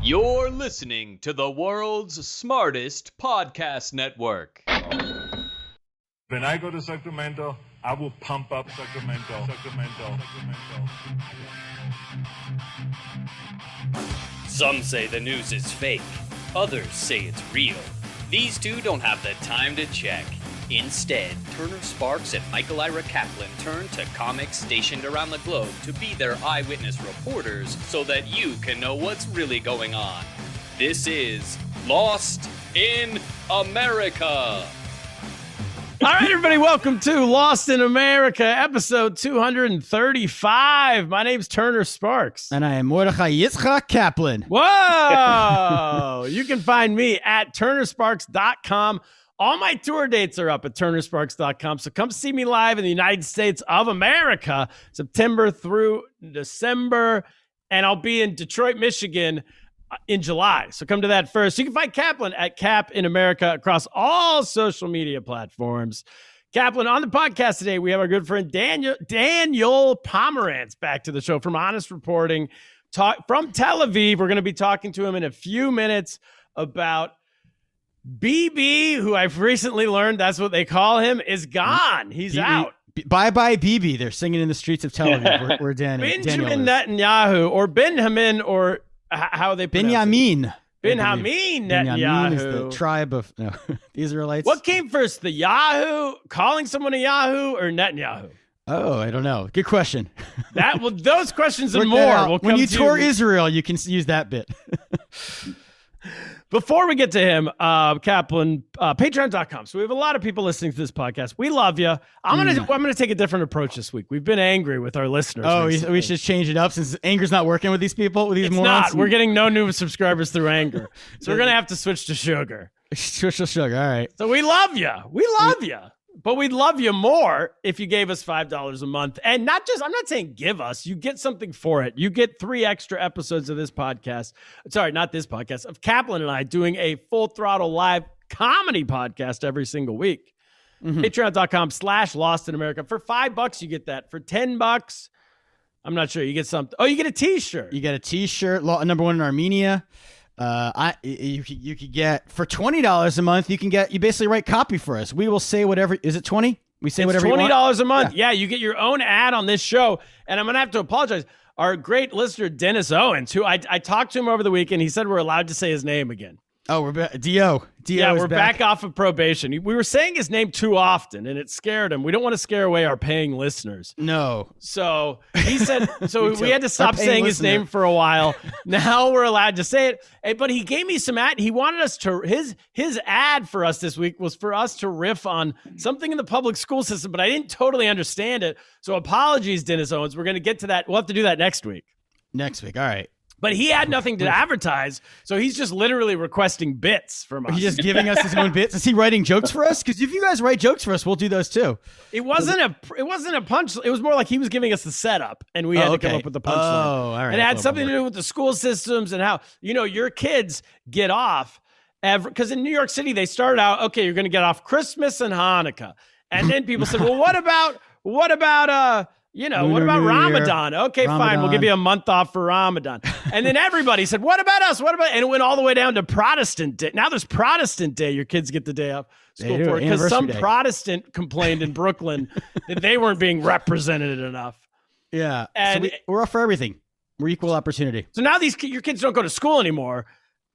You're listening to the world's smartest podcast network. When I go to Sacramento, I will pump up Sacramento. Some say the news is fake. Others say it's real. These two don't have the time to check. Instead, Turner Sparks and Michael Ira Kaplan turn to comics stationed around the globe to be their eyewitness reporters so that you can know what's really going on. This is Lost in America. All right, everybody, welcome to Lost in America, episode 235. My name's Turner Sparks. And I am Mordechai Yitzchak Kaplan. Whoa! You can find me at turnersparks.com. All my tour dates are up at turnersparks.com, so come see me live in the United States of America, September through December, and I'll be in Detroit, Michigan in July. So come to that first. You can find Kaplan at Cap in America across all social media platforms. Kaplan, on the podcast today, we have our good friend Daniel Pomerantz back to the show from Honest Reporting from Tel Aviv. We're going to be talking to him in a few minutes about BB, who I've recently learned that's what they call him, is gone. He's out. Bye-bye, BB. They're singing in the streets of Tel Aviv. Where Benjamin Netanyahu, or Benjamin, or how they pronounce Benjamin. Benjamin Netanyahu. Benjamin is the tribe of the Israelites. What came first, the Yahoo, calling someone a Yahoo, or Netanyahu? Oh, I don't know. Good question. Those questions and more will come when you to tour Israel, you can use that bit. Before we get to him, Kaplan, patreon.com. So we have a lot of people listening to this podcast. We love you. I'm gonna take a different approach this week. We've been angry with our listeners. Oh, we should change it up since anger's not working with these people, with these morons. We're getting no new subscribers through anger. So we're gonna have to switch to sugar. Switch to sugar. All right. So we love you. We love you. But we'd love you more if you gave us $5 a month. And I'm not saying give us, you get something for it. You get 3 extra episodes of this podcast. Sorry, not this podcast, of Kaplan and I doing a full throttle live comedy podcast every single week. Mm-hmm. Patreon.com/Lost in America. For $5, you get that. For $10, I'm not sure. You get something. Oh, you get a t-shirt. You get a t-shirt, number 1 in Armenia. You could get for $20 a month. You basically write copy for us. We will say whatever. Is it 20? We say whatever. $20 a month. Yeah, you get your own ad on this show. And I'm gonna have to apologize. Our great listener Dennis Owens, who I talked to him over the weekend. He said we're allowed to say his name again. Oh, we're back. Dio. Yeah, we're back off of probation. We were saying his name too often, and it scared him. We don't want to scare away our paying listeners. No. So he said, we had to stop saying his name for a while. Now we're allowed to say it. But he gave me some ad. He wanted us to, his ad for us this week was for us to riff on something in the public school system, but I didn't totally understand it. So apologies, Dennis Owens. We're going to get to that. We'll have to do that next week. Next week. All right. But he had nothing to advertise, so he's just literally requesting bits from us. He's just giving us his own bits. Is he writing jokes for us? Because if you guys write jokes for us, we'll do those too. It wasn't a punch. It was more like he was giving us the setup, and we had to come up with the punchline. Oh, all right. And it had something to do with the school systems and how your kids get off. Because in New York City, they started out, okay, you're going to get off Christmas and Hanukkah, and then people said, well, what about what about Ramadan? Okay, fine. We'll give you a month off for Ramadan. And then everybody said, what about us? And it went all the way down to Protestant Day. Now there's Protestant Day. Your kids get the day off school for it because some Protestant complained in Brooklyn that they weren't being represented enough. Yeah. And so we're up for everything. We're equal opportunity. So now your kids don't go to school anymore,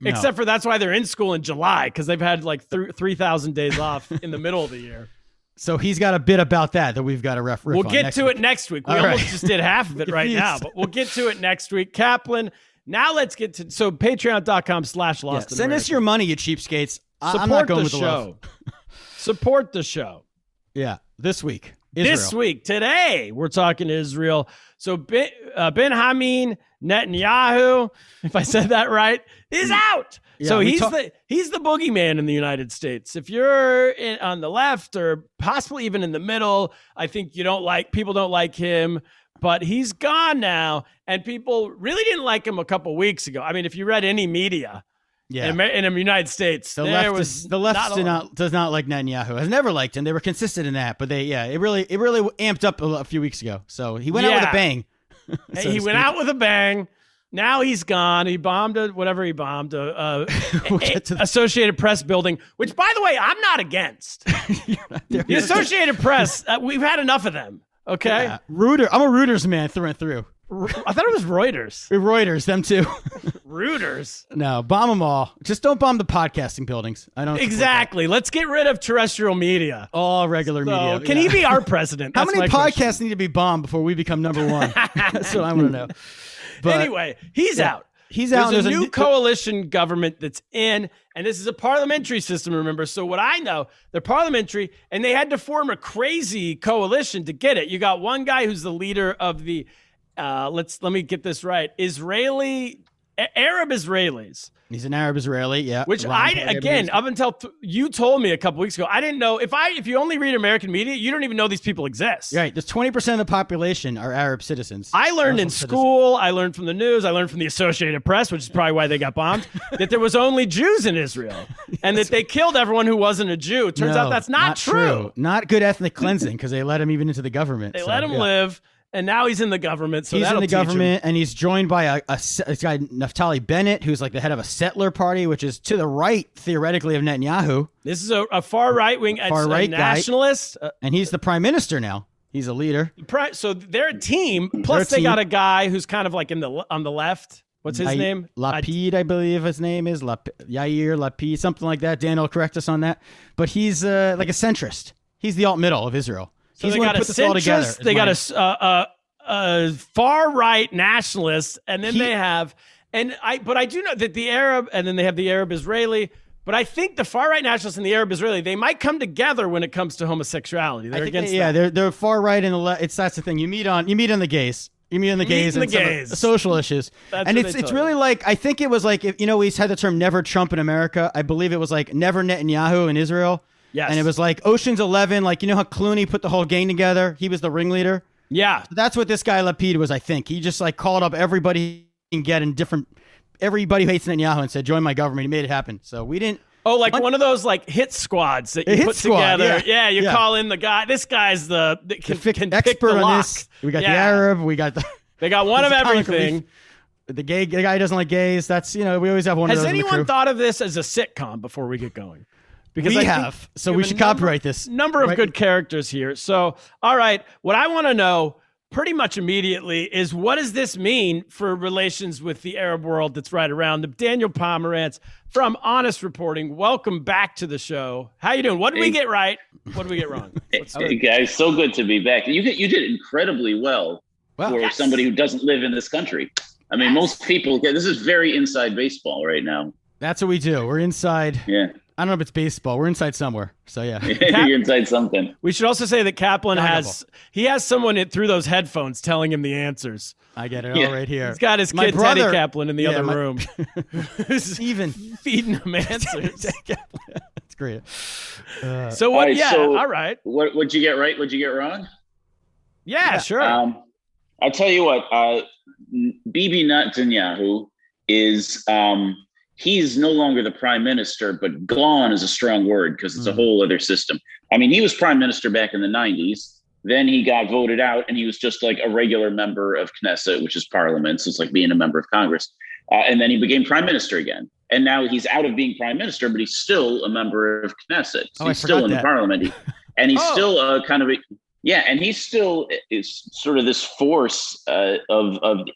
except for that's why they're in school in July, because they've had like 3,000 days off in the middle of the year. So he's got a bit about that we've got to riff on. We'll get to it next week. We almost just did half of it right now, but we'll get to it next week. Kaplan, now let's get to patreon.com/Lost. Send us your money, you cheapskates. I'm not going with the show. Support the show. Yeah, this week. Israel. Today, we're talking Israel. So Benjamin Netanyahu, if I said that right, is out. Yeah, so he's the boogeyman in the United States. If you're on the left or possibly even in the middle, I think people don't like him, but he's gone now, and people really didn't like him a couple weeks ago. I mean, if you read any media, in the United States, the left does not like Netanyahu. Has never liked him. They were consistent in that, but it really amped up a few weeks ago. So he went out with a bang. He went out with a bang. Now he's gone. He bombed whatever he bombed, We'll get to Associated Press building, which, by the way, I'm not against. The Associated Press, we've had enough of them, okay? Yeah. I'm a Reuters man through and through. I thought it was Reuters. Reuters, them too. Reuters. No, bomb them all. Just don't bomb the podcasting buildings. I don't Exactly. Let's get rid of terrestrial media. All regular media. Can he be our president? How That's many my podcasts question. need to be bombed before we become number one? That's what I want to know. But Anyway, he's out. he's out. There's a new coalition government that's in, and this is a parliamentary system, remember? So what I know, they're parliamentary, and they had to form a crazy coalition to get it. You got one guy who's the leader of the, let me get this right, Arab Israelis. He's an Arab Israeli, yeah. Which up until you told me a couple weeks ago, I didn't know. If you only read American media, you don't even know these people exist. Right. There's 20% of the population are Arab citizens. I learned in school, I learned from the news, I learned from the Associated Press, which is probably why they got bombed, that there was only Jews in Israel and that they killed everyone who wasn't a Jew. It turns out that's not true. Not good ethnic cleansing because they let him even into the government. They let him live. And now he's in the government. So he's in the government, him. and he's joined by a guy, Naftali Bennett, who's like the head of a settler party, which is to the right, theoretically, of Netanyahu. This is a far right-wing nationalist. And he's the prime minister now. He's a leader. So they're a team. Plus, they got a guy who's kind of like on the left. What's his name? Lapid, I believe his name is. Yair Lapid, something like that. Dan will correct us on that. But he's like a centrist. He's the alt-middle of Israel. So they got a centrist, they got a far right nationalist, and then they have, but I do know that the Arab, and then they have the Arab Israeli. But I think the far right nationalists and the Arab Israeli, they might come together when it comes to homosexuality. They're against that. They're far right and the left. That's the thing. You meet on the gays. You meet on the gays and the social issues. And it's really like, I think it was like, we had the term never Trump in America. I believe it was like never Netanyahu in Israel. Yes. And it was like Ocean's 11, like, how Clooney put the whole gang together? He was the ringleader. Yeah. So that's what this guy Lapid was, I think. He just like called up everybody he can get in everybody who hates Netanyahu and said, join my government. He made it happen. So we didn't. Oh, like one of those like hit squads that you put together. Yeah, you call in the guy. This guy's can expert pick the on lock. this. We got the Arab. We got the. They got one of everything. The guy doesn't like gays. That's, we always have one of those. Has anyone thought of this as a sitcom before we get going? Because we have, so we should copyright this. Number of good characters here. So, all right, what I want to know pretty much immediately is what does this mean for relations with the Arab world that's right around them? Daniel Pomerantz from Honest Reporting, welcome back to the show. How you doing? What did we get right? What did we get wrong? Hey guys, so good to be back. You did incredibly well for somebody who doesn't live in this country. I mean, most people this is very inside baseball right now. That's what we do. We're inside. Yeah. I don't know if it's baseball. We're inside somewhere. So yeah. You're inside something. We should also say that Kaplan has someone through those headphones telling him the answers. I get it all right here. He's got his kid Teddy Kaplan in the other room. Even feeding him answers. That's great. So what? All right. What'd you get right? What'd you get wrong? Yeah, sure. I'll tell you what. Bibi Netanyahu is. He's no longer the prime minister, but gone is a strong word because it's a whole other system. I mean, he was prime minister back in the 90s. Then he got voted out and he was just like a regular member of Knesset, which is parliament. So it's like being a member of Congress. And then he became prime minister again. And now he's out of being prime minister, but he's still a member of Knesset. So he's still in the parliament. And he's still kind of and he still is sort of this force of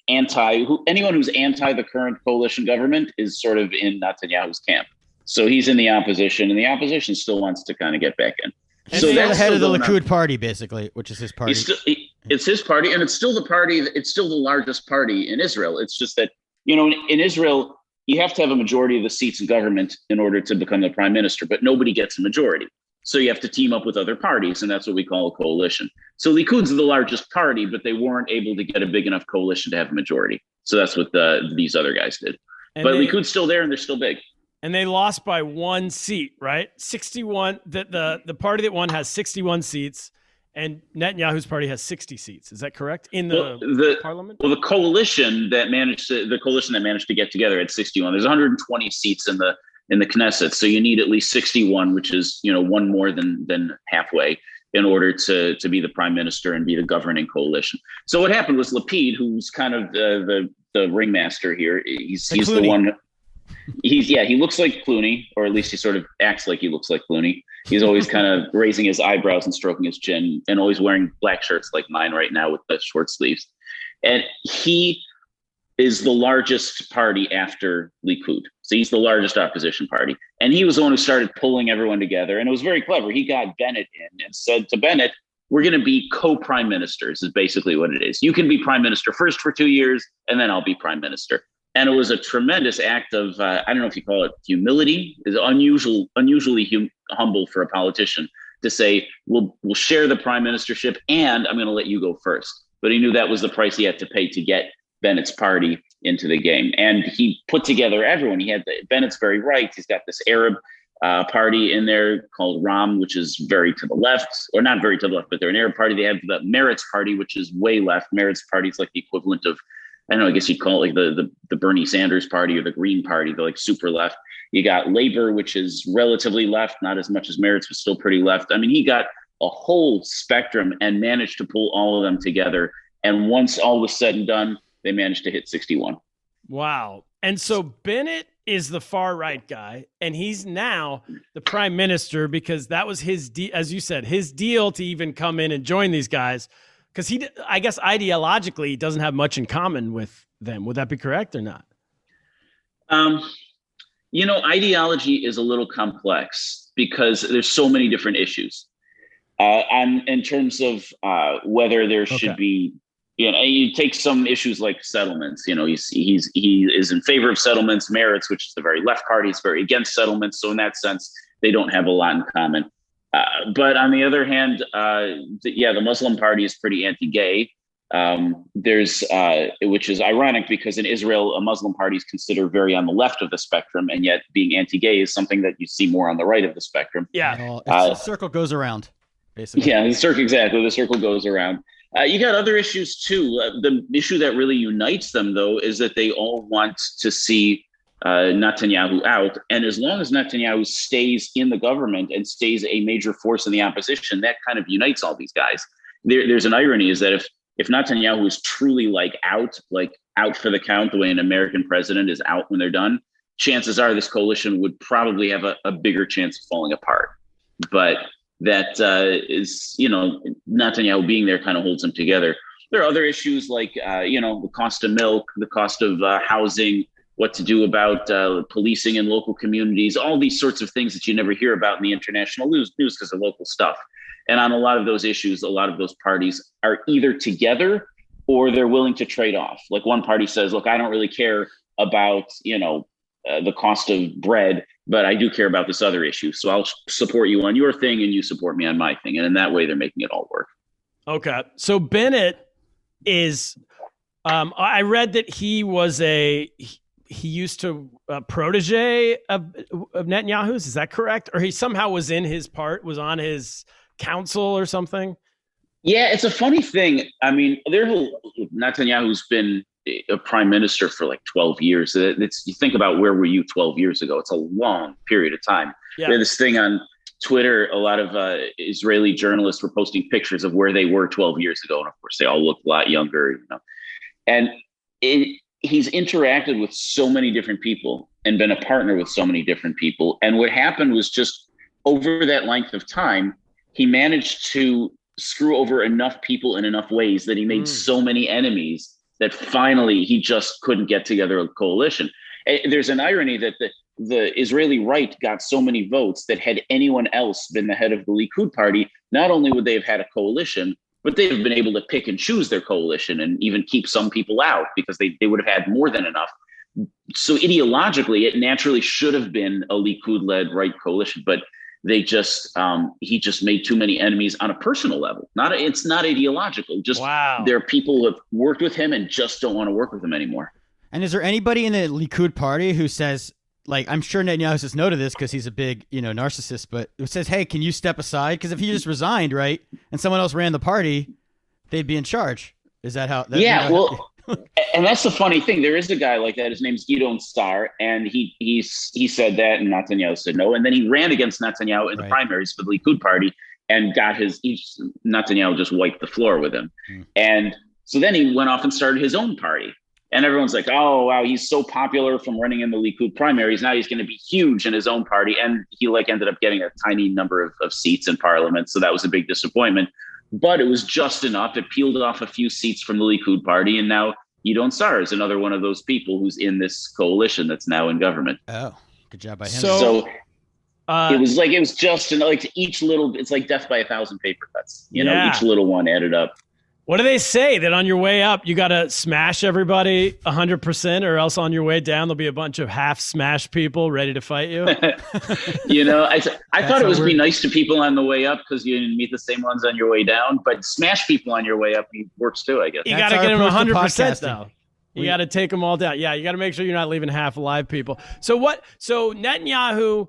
anyone who's anti the current coalition government is sort of in Netanyahu's camp. So he's in the opposition, and the opposition still wants to kind of get back in. And so that's the head of the Likud party, basically, which is his party. It's his party, and it's still the party. It's still the largest party in Israel. It's just that, in Israel, you have to have a majority of the seats in government in order to become the prime minister, but nobody gets a majority. So you have to team up with other parties, and that's what we call a coalition. So Likud's the largest party, but they weren't able to get a big enough coalition to have a majority. So that's what these other guys did. But Likud's still there, and they're still big. And they lost by one seat, right? 61. The party that won has 61 seats, and Netanyahu's party has 60 seats. Is that correct? In the parliament? Well, the coalition that managed to get together at 61. There's 120 seats in the Knesset. So you need at least 61, which is, one more than halfway in order to be the prime minister and be the governing coalition. So what happened was Lapid, who's kind of the the ringmaster here. He's the one. He looks like Clooney, or at least he sort of acts like he looks like Clooney. He's always kind of raising his eyebrows and stroking his chin, and always wearing black shirts like mine right now with the short sleeves. And he is the largest party after Likud. So he's the largest opposition party. And he was the one who started pulling everyone together. And it was very clever. He got Bennett in and said to Bennett, we're going to be co-prime ministers is basically what it is. You can be prime minister first for 2 years, and then I'll be prime minister. And it was a tremendous act of, I don't know if you call it humility, is unusually humble for a politician to say, we'll share the prime ministership and I'm going to let you go first. But he knew that was the price he had to pay to get Bennett's party into the game. And he put together everyone. Bennett's very right. He's got this Arab party in there called Ram, which is very to the left, or not very to the left, but they're an Arab party. They have the Meretz party, which is way left. Meretz party is like the equivalent of, I don't know, I guess you'd call it like the Bernie Sanders party or the Green party. They're like super left. You got Labor, which is relatively left, not as much as Meretz, but still pretty left. I mean, he got a whole spectrum and managed to pull all of them together. And once all was said and done, they managed to hit 61. Wow. And so Bennett is the far right guy, and he's now the prime minister because that was his, as you said, his deal to even come in and join these guys. Because I guess ideologically, he doesn't have much in common with them. Would that be correct or not? Ideology is a little complex because there's so many different issues. In terms of whether there should be, you take some issues like settlements. He is in favor of settlements. Meretz, which is the very left party, is very against settlements. So in that sense, they don't have a lot in common. But on the other hand, the Muslim party is pretty anti-gay. Which is ironic because in Israel, a Muslim party is considered very on the left of the spectrum, and yet being anti-gay is something that you see more on the right of the spectrum. Yeah, the circle goes around, basically. Yeah, the circle goes around. You got other issues too. The issue that really unites them, though, is that they all want to see Netanyahu out. And as long as Netanyahu stays in the government and stays a major force in the opposition, that kind of unites all these guys. There's an irony is that if Netanyahu is truly out for the count, the way an American president is out when they're done, chances are this coalition would probably have a bigger chance of falling apart. But that is, Netanyahu being there kind of holds them together. There are other issues like, the cost of milk, the cost of housing, what to do about policing in local communities, all these sorts of things that you never hear about in the international news because of local stuff. And on a lot of those issues, a lot of those parties are either together or they're willing to trade off. Like one party says, look, I don't really care about, the cost of bread, but I do care about this other issue. So I'll support you on your thing and you support me on my thing. And in that way, they're making it all work. Okay. So Bennett is, I read that he used to protege of Netanyahu's. Is that correct? Or he somehow was on his council or something? Yeah, it's a funny thing. I mean, Netanyahu's been a prime minister for like 12 years. You think about where were you 12 years ago? It's a long period of time. Yeah. There's this thing on Twitter. A lot of Israeli journalists were posting pictures of where they were 12 years ago. And of course, they all look a lot younger, And he's interacted with so many different people and been a partner with so many different people. And what happened was just over that length of time, he managed to screw over enough people in enough ways that he made so many enemies that finally he just couldn't get together a coalition. There's an irony that the Israeli right got so many votes that had anyone else been the head of the Likud party, not only would they have had a coalition, but they've been able to pick and choose their coalition and even keep some people out because they would have had more than enough. So ideologically, it naturally should have been a Likud-led right coalition, but he just made too many enemies on a personal level. It's not ideological. Just There are people who have worked with him and just don't want to work with him anymore. And is there anybody in the Likud party who says, I'm sure Netanyahu says no to this because he's a big, narcissist, but who says, hey, can you step aside? Because if he just resigned, right, and someone else ran the party, they'd be in charge. Is that how? And that's the funny thing. There is a guy like that. His name's Gidon Star, and he said that, and Netanyahu said no. And then he ran against Netanyahu in the primaries for the Likud party and got Netanyahu just wiped the floor with him. And so then he went off and started his own party. And everyone's like, oh, wow, he's so popular from running in the Likud primaries. Now he's going to be huge in his own party. And he ended up getting a tiny number of seats in parliament. So that was a big disappointment. But it was just enough. It peeled off a few seats from the Likud party. And now Gidon Sa'ar is another one of those people who's in this coalition that's now in government. Oh, good job by him. So it was just each little, it's like death by 1,000 paper cuts. Each little one added up. What do they say? That on your way up, you got to smash everybody 100%, or else on your way down, there'll be a bunch of half-smashed people ready to fight you? I thought it was be nice to people on the way up because you didn't meet the same ones on your way down, but smash people on your way up works too, I guess. You got to get them 100%, though. You got to take them all down. Yeah, you got to make sure you're not leaving half alive people. So Netanyahu,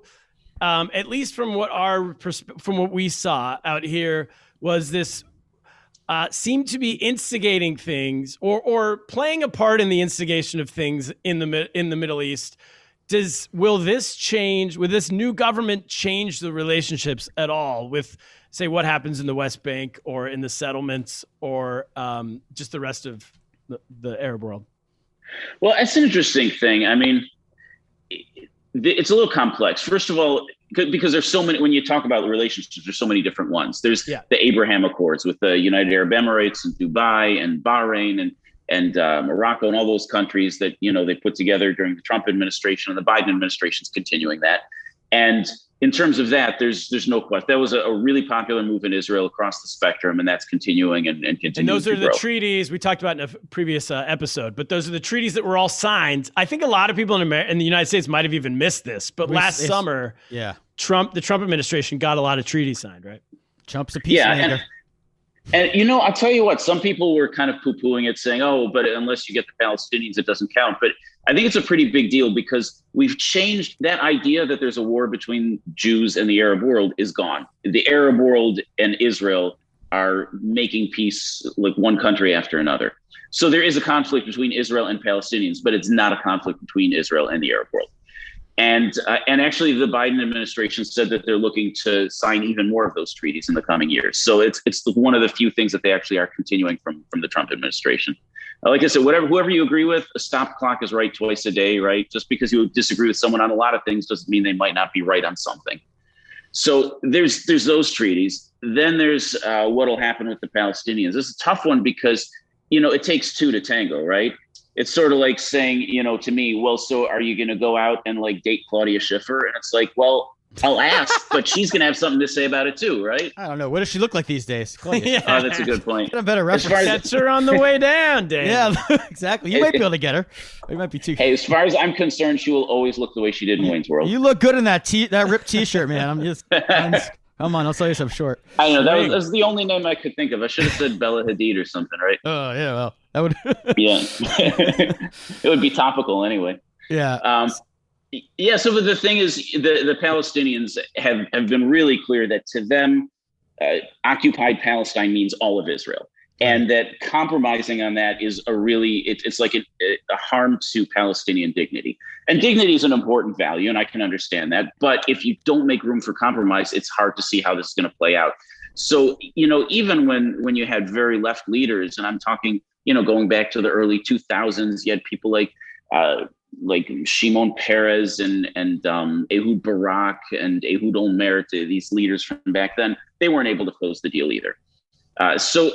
at least from what we saw out here, was this seemed to be instigating things or playing a part in the instigation of things in the Middle East. Will this new government change the relationships at all with, say, what happens in the West Bank or in the settlements or just the rest of the Arab world? Well, it's an interesting thing. I mean, it's a little complex. First of all, because there's so many, when you talk about the relationships, there's so many different ones. There's the Abraham Accords with the United Arab Emirates and Dubai and Bahrain and Morocco and all those countries that, they put together during the Trump administration, and the Biden administration's continuing that. And in terms of that, there's no question. That was a really popular move in Israel across the spectrum, and that's continuing and continuing. And those are the treaties we talked about in a previous episode, but those are the treaties that were all signed. I think a lot of people in the United States might have even missed this, but last summer, the Trump administration got a lot of treaties signed, right? Trump's a peacemaker. And I'll tell you what, some people were kind of poo-pooing it, saying, oh, but unless you get the Palestinians, it doesn't count. But I think it's a pretty big deal because we've changed that idea that there's a war between Jews and the Arab world is gone. The Arab world and Israel are making peace like one country after another. So there is a conflict between Israel and Palestinians, but it's not a conflict between Israel and the Arab world. And actually, the Biden administration said that they're looking to sign even more of those treaties in the coming years. So it's one of the few things that they actually are continuing from the Trump administration. Like I said, whoever you agree with, a stop clock is right twice a day, right? Just because you disagree with someone on a lot of things doesn't mean they might not be right on something. So there's those treaties. Then there's what'll happen with the Palestinians. This is a tough one because, it takes two to tango, right? It's sort of like saying, to me, well, so are you going to go out and date Claudia Schiffer? And it's like, well, I'll ask, but she's going to have something to say about it too, right? I don't know. What does she look like these days? Claudia? Oh, that's a good point. Get a better reference. Catch her on the way down, Dan. Yeah, exactly. You might be able to get her. It might be too. Hey, as far as I'm concerned, she will always look the way she did in Wayne's World. You look good in that ripped T-shirt, man. Come on, I'll sell you some short. I know that was the only name I could think of. I should have said Bella Hadid or something, right? Oh yeah, well that would. Yeah, it would be topical anyway. Yeah. So the thing is, the Palestinians have been really clear that to them, occupied Palestine means all of Israel. And that compromising on that is it's like a harm to Palestinian dignity. And dignity is an important value, and I can understand that. But if you don't make room for compromise, it's hard to see how this is going to play out. So, even when you had very left leaders, and I'm talking, going back to the early 2000s, you had people like Shimon Peres and Ehud Barak and Ehud Olmert, these leaders from back then, they weren't able to close the deal either. So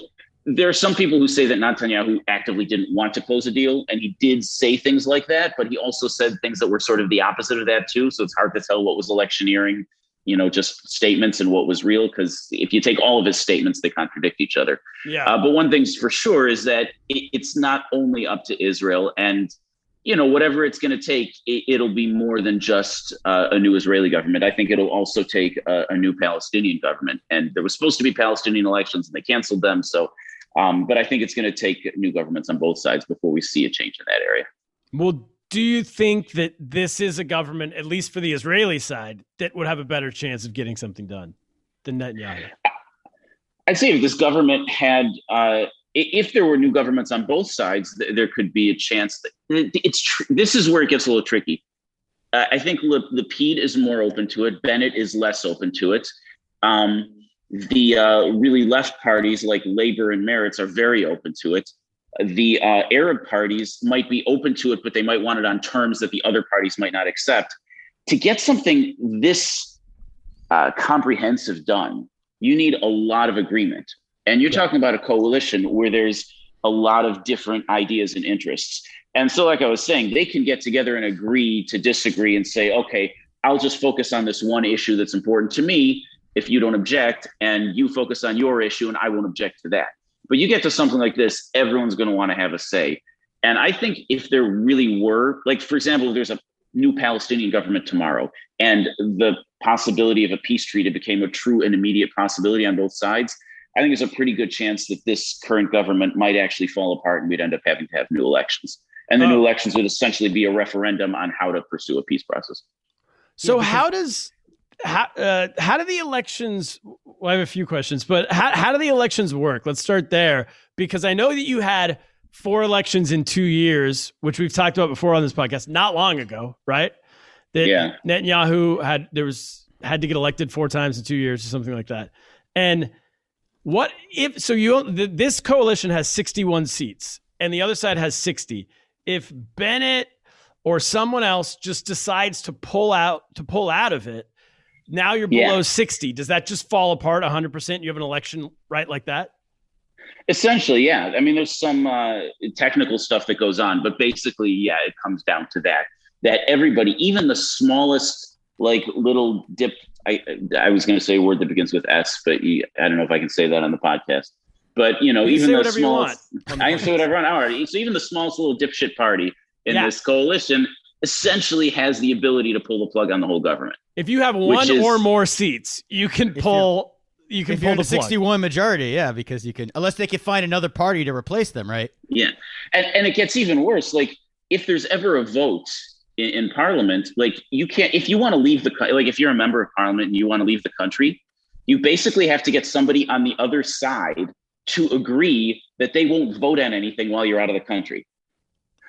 there are some people who say that Netanyahu actively didn't want to close a deal, and he did say things like that, but he also said things that were sort of the opposite of that too. So it's hard to tell what was electioneering, just statements and what was real, because if you take all of his statements, they contradict each other. Yeah. But one thing's for sure is that it's not only up to Israel, and whatever it's going to take, it'll be more than just a new Israeli government. I think it'll also take a new Palestinian government. And there was supposed to be Palestinian elections, and they canceled them. So, but I think it's going to take new governments on both sides before we see a change in that area. Well, do you think that this is a government, at least for the Israeli side, that would have a better chance of getting something done than Netanyahu? I'd say if this government had, if there were new governments on both sides, there could be a chance that this is where it gets a little tricky. I think Lapid is more open to it. Bennett is less open to it. The really left parties like Labor and Meretz are very open to it. the Arab parties might be open to it, but they might want it on terms that the other parties might not accept. To get something this comprehensive done, you need a lot of agreement. And you're talking about a coalition where there's a lot of different ideas and interests. And so, like I was saying, they can get together and agree to disagree and say, okay, I'll just focus on this one issue that's important to me if you don't object, and you focus on your issue and I won't object to that. But you get to something like this, everyone's going to want to have a say. And I think if there really were, like, for example, if there's a new Palestinian government tomorrow and the possibility of a peace treaty became a true and immediate possibility on both sides, I think there's a pretty good chance that this current government might actually fall apart and we'd end up having to have new elections. And the new elections would essentially be a referendum on how to pursue a peace process. So how do the elections, well, I have a few questions, but how do the elections work? Let's start there, because I know that you had 4 elections in 2 years, which we've talked about before on this podcast, not long ago, right? That Netanyahu had to get elected 4 times in 2 years or something like that. And what if, so this coalition has 61 seats and the other side has 60. If Bennett or someone else just decides to pull out of it, now you're below 60. Does that just fall apart 100%? You have an election right like that? Essentially, yeah. I mean, there's some technical stuff that goes on, but basically, it comes down to that everybody, even the smallest, like, little dip, I was going to say a word that begins with S, but I don't know if I can say that on the podcast. But, even the smallest, I can say whatever I want. All right. So even the smallest little dipshit party in this coalition essentially has the ability to pull the plug on the whole government. If you have one or more seats, you can pull. You can pull the 61 majority, because you can, unless they can find another party to replace them, right? Yeah, and it gets even worse. Like, if there's ever a vote in Parliament, like, you can't, if you want to leave like, if you're a member of Parliament and you want to leave the country, you basically have to get somebody on the other side to agree that they won't vote on anything while you're out of the country.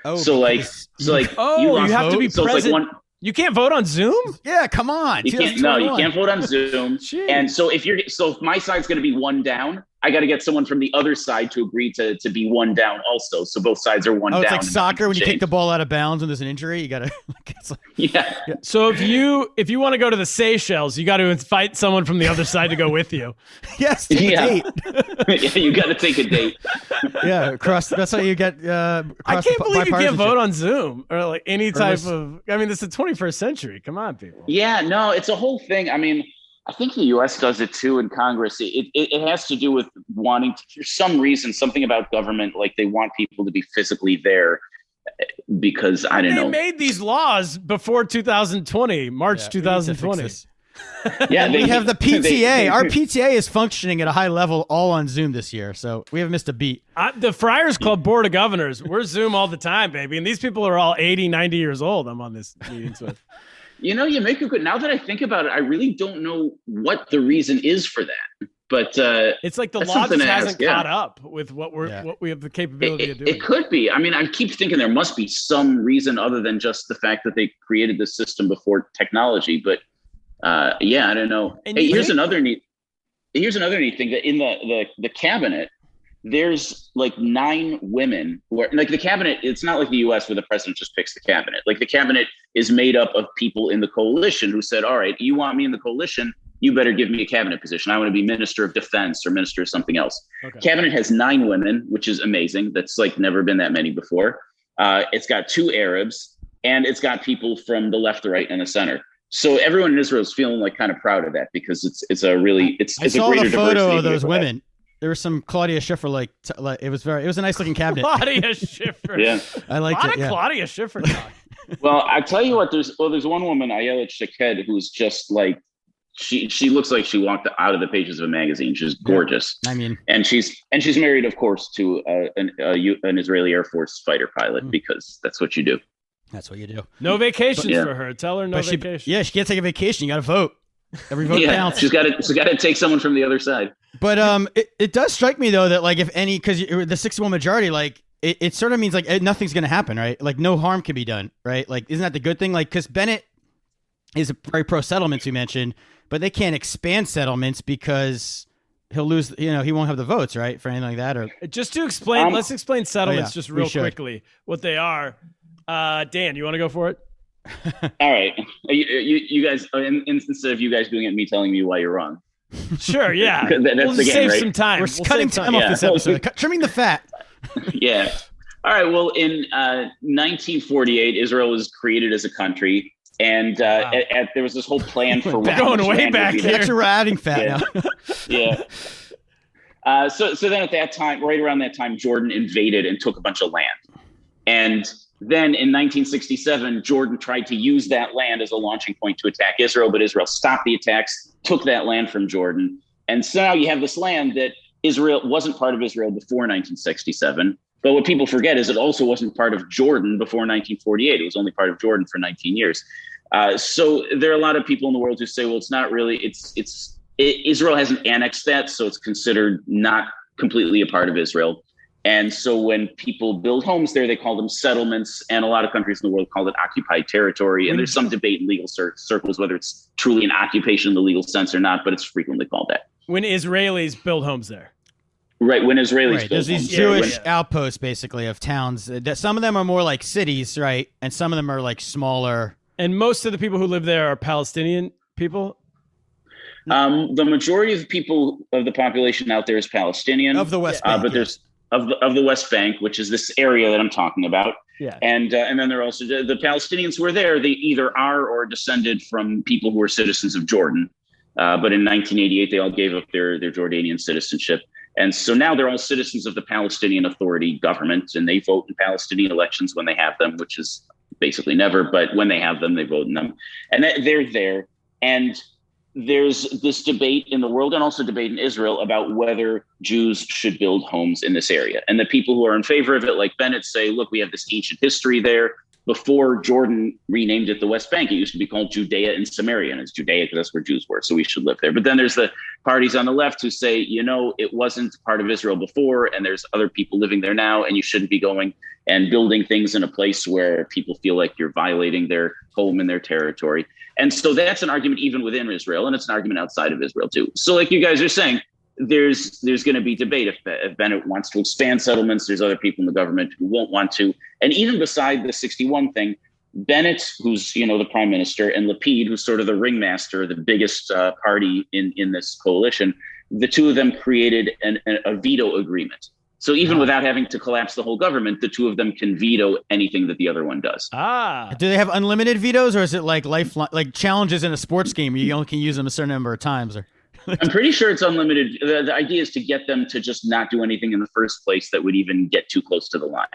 Oh, you have to be present. You can't vote on Zoom? Yeah, come on. You can't vote on Zoom. And so if my side's going to be one down, I got to get someone from the other side to agree to be one down also. So both sides are one down. It's like soccer when you kick the ball out of bounds and there's an injury. You got to. Yeah. So if you want to go to the Seychelles, you got to invite someone from the other side to go with you. Yes. Take a date. Yeah, you got to take a date. Yeah. That's how you get. I can't believe you can't vote on Zoom or like any type of. I mean, this is the 21st century. Come on, people. Yeah. No, it's a whole thing. I mean, I think the U.S. does it too in Congress. It has to do with wanting to, for some reason, something about government, like they want people to be physically there because I don't know. They made these laws before 2020, March 2020. Yeah, we have the PTA. Our PTA is functioning at a high level, all on Zoom this year, so we haven't missed a beat. The Friars Club Board of Governors, we're Zoom all the time, baby, and these people are all 80, 90 years old. I'm on this meetings with. You make a good. Now that I think about it, I really don't know what the reason is for that. But it's like the law just hasn't caught up with what we have the capability of doing. It could be. I mean, I keep thinking there must be some reason other than just the fact that they created the system before technology. But I don't know. Hey, here's another neat thing, that in the cabinet, there's like 9 women who are like the cabinet. It's not like the US where the president just picks the cabinet. Like the cabinet is made up of people in the coalition who said, all right, you want me in the coalition, you better give me a cabinet position. I want to be Minister of Defense or Minister of something else. Okay. Cabinet has 9 women, which is amazing. That's like never been that many before. It's got 2 Arabs and it's got people from the left, the right, and the center. So everyone in Israel is feeling like kind of proud of that because it's a greater diversity. I saw the photo of those women. There was some Claudia Schiffer, it was a nice looking cabinet. Claudia Schiffer. Yeah. I liked it. Yeah. Claudia Schiffer talk. Well, I tell you what, there's one woman, Ayelet Shaked, who's just like, she looks like she walked out of the pages of a magazine. She's gorgeous. I mean, and she's married, of course, to an Israeli Air Force fighter pilot because that's what you do. That's what you do. No vacations for her. Tell her vacation. She can't take a vacation. You got to vote. Every vote counts. She's got to take someone from the other side. But it does strike me though that like if any, because the 61 majority, like it sort of means like nothing's going to happen, right? Like no harm can be done, right? Like isn't that the good thing? Like because Bennett is very pro settlements, we mentioned, but they can't expand settlements because he'll lose. He won't have the votes, right, for anything like that. Or just to explain, let's explain settlements just real quickly what they are. Dan, you want to go for it? All right, you guys. Instead of you guys doing it, me telling you why you're wrong. Sure, yeah. That's we'll the game, save right? some time. We're cutting time off this episode. Trimming the fat. Yeah. All right. Well, in 1948, Israel was created as a country, and there was this whole plan for going way back here. Actually, we're adding fat now. Yeah. So then at that time, right around that time, Jordan invaded and took a bunch of land, and then in 1967, Jordan tried to use that land as a launching point to attack Israel, but Israel stopped the attacks, took that land from Jordan. And so now you have this land that Israel wasn't part of Israel before 1967. But what people forget is it also wasn't part of Jordan before 1948. It was only part of Jordan for 19 years. So there are a lot of people in the world who say, well, it's not really, Israel hasn't annexed that, so it's considered not completely a part of Israel. And so when people build homes there, they call them settlements. And a lot of countries in the world call it occupied territory. And there's some debate in legal circles whether it's truly an occupation in the legal sense or not, but it's frequently called that. When Israelis build homes there. Right, when Israelis build there's homes. these Jewish outposts, basically, of towns. Some of them are more like cities, right? And some of them are like smaller. And most of the people who live there are Palestinian people? The majority of the people of the population out there is Palestinian. Of the West Bank. But there's of the West Bank, which is this area that I'm talking about. Yeah. And then there are also the Palestinians who are there. They either are or descended from people who are citizens of Jordan. But in 1988, they all gave up their Jordanian citizenship. And so now they're all citizens of the Palestinian Authority government, and they vote in Palestinian elections when they have them, which is basically never. But when they have them, they vote in them. And they're there. And there's this debate in the world and also debate in Israel about whether Jews should build homes in this area. And the people who are in favor of it, like Bennett, say, look, we have this ancient history there. Before Jordan renamed it the West Bank, it used to be called Judea and Samaria, and it's Judea because that's where Jews were, so we should live there. But then there's the parties on the left who say, it wasn't part of Israel before, and there's other people living there now, and you shouldn't be going and building things in a place where people feel like you're violating their home and their territory. And so that's an argument even within Israel, and it's an argument outside of Israel too. So like you guys are saying, there's going to be debate if Bennett wants to expand settlements. There's other people in the government who won't want to. And even beside the 61 thing, Bennett, who's the prime minister, and Lapid, who's sort of the ringmaster, the biggest party in this coalition, the two of them created a veto agreement. So even without having to collapse the whole government, the two of them can veto anything that the other one does. Do they have unlimited vetoes, or is it like lifeline, like challenges in a sports game? You only can use them a certain number of times, or? I'm pretty sure it's unlimited. The idea is to get them to just not do anything in the first place that would even get too close to the line.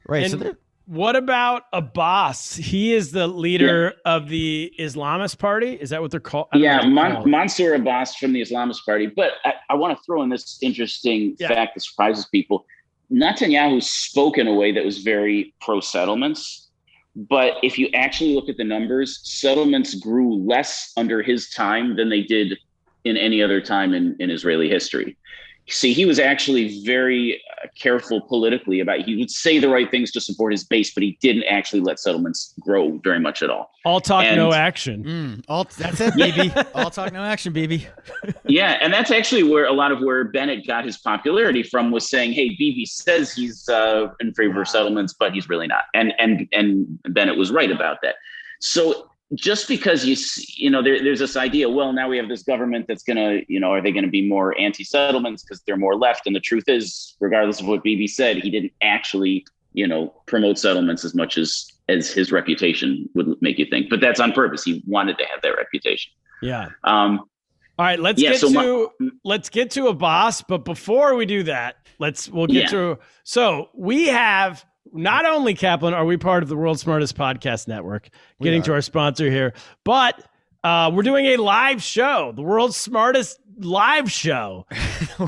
Right. And what about Abbas? He is the leader of the Islamist party. Is that what they're called? Mansour Abbas from the Islamist party. But I want to throw in this interesting fact that surprises people. Netanyahu spoke in a way that was very pro-settlements. But if you actually look at the numbers, settlements grew less under his time than they did in any other time in Israeli history. See, he was actually very careful politically he would say the right things to support his base, but he didn't actually let settlements grow very much at all. All talk, no action. That's it, baby. All talk, no action, baby. Yeah, and that's actually where Bennett got his popularity from, was saying, hey, Bibi says he's in favor of settlements, but he's really not. And Bennett was right about that. So just because there's this idea, well, now we have this government that's going to, are they going to be more anti-settlements because they're more left? And the truth is, regardless of what Bibi said, he didn't actually, promote settlements as much as his reputation would make you think. But that's on purpose. He wanted to have that reputation. Yeah. All right, let's get to Abbas. But before we do that, we'll get to. So we have. Not only, Kaplan, are we part of the World's Smartest Podcast Network, getting to our sponsor here, but we're doing a live show, the World's Smartest live show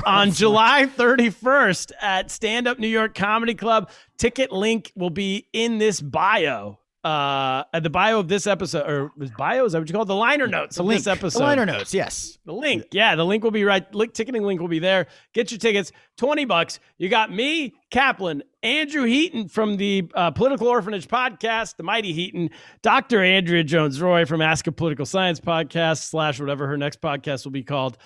on July 31st at Stand Up New York Comedy Club. Ticket link will be in this bio. At the bio of this episode, or is bio, is that what you call it? The liner notes of this episode. The liner notes, yes. The link. Yeah, the link will be right. Ticketing link will be there. Get your tickets. $20. You got me, Kaplan, Andrew Heaton from the Political Orphanage podcast, The Mighty Heaton, Dr. Andrea Jones-Roy from Ask a Political Science podcast / whatever her next podcast will be called.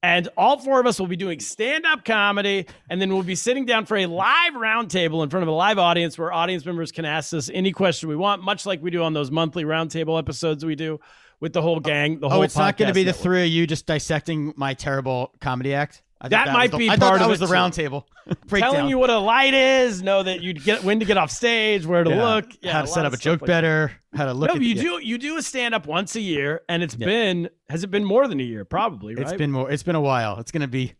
And all four of us will be doing stand-up comedy, and then we'll be sitting down for a live roundtable in front of a live audience where audience members can ask us any question we want, much like we do on those monthly roundtable episodes we do with the whole gang. The whole it's not going to be network. the three of you just dissecting my terrible comedy act? That might be I part thought of was it the roundtable. Telling you what a light is, know that you get when to get off stage, where to look, how to set up a joke better, how to look. No, you do a stand up once a year, and has it been more than a year? Probably, right? It's been a while. It's gonna be.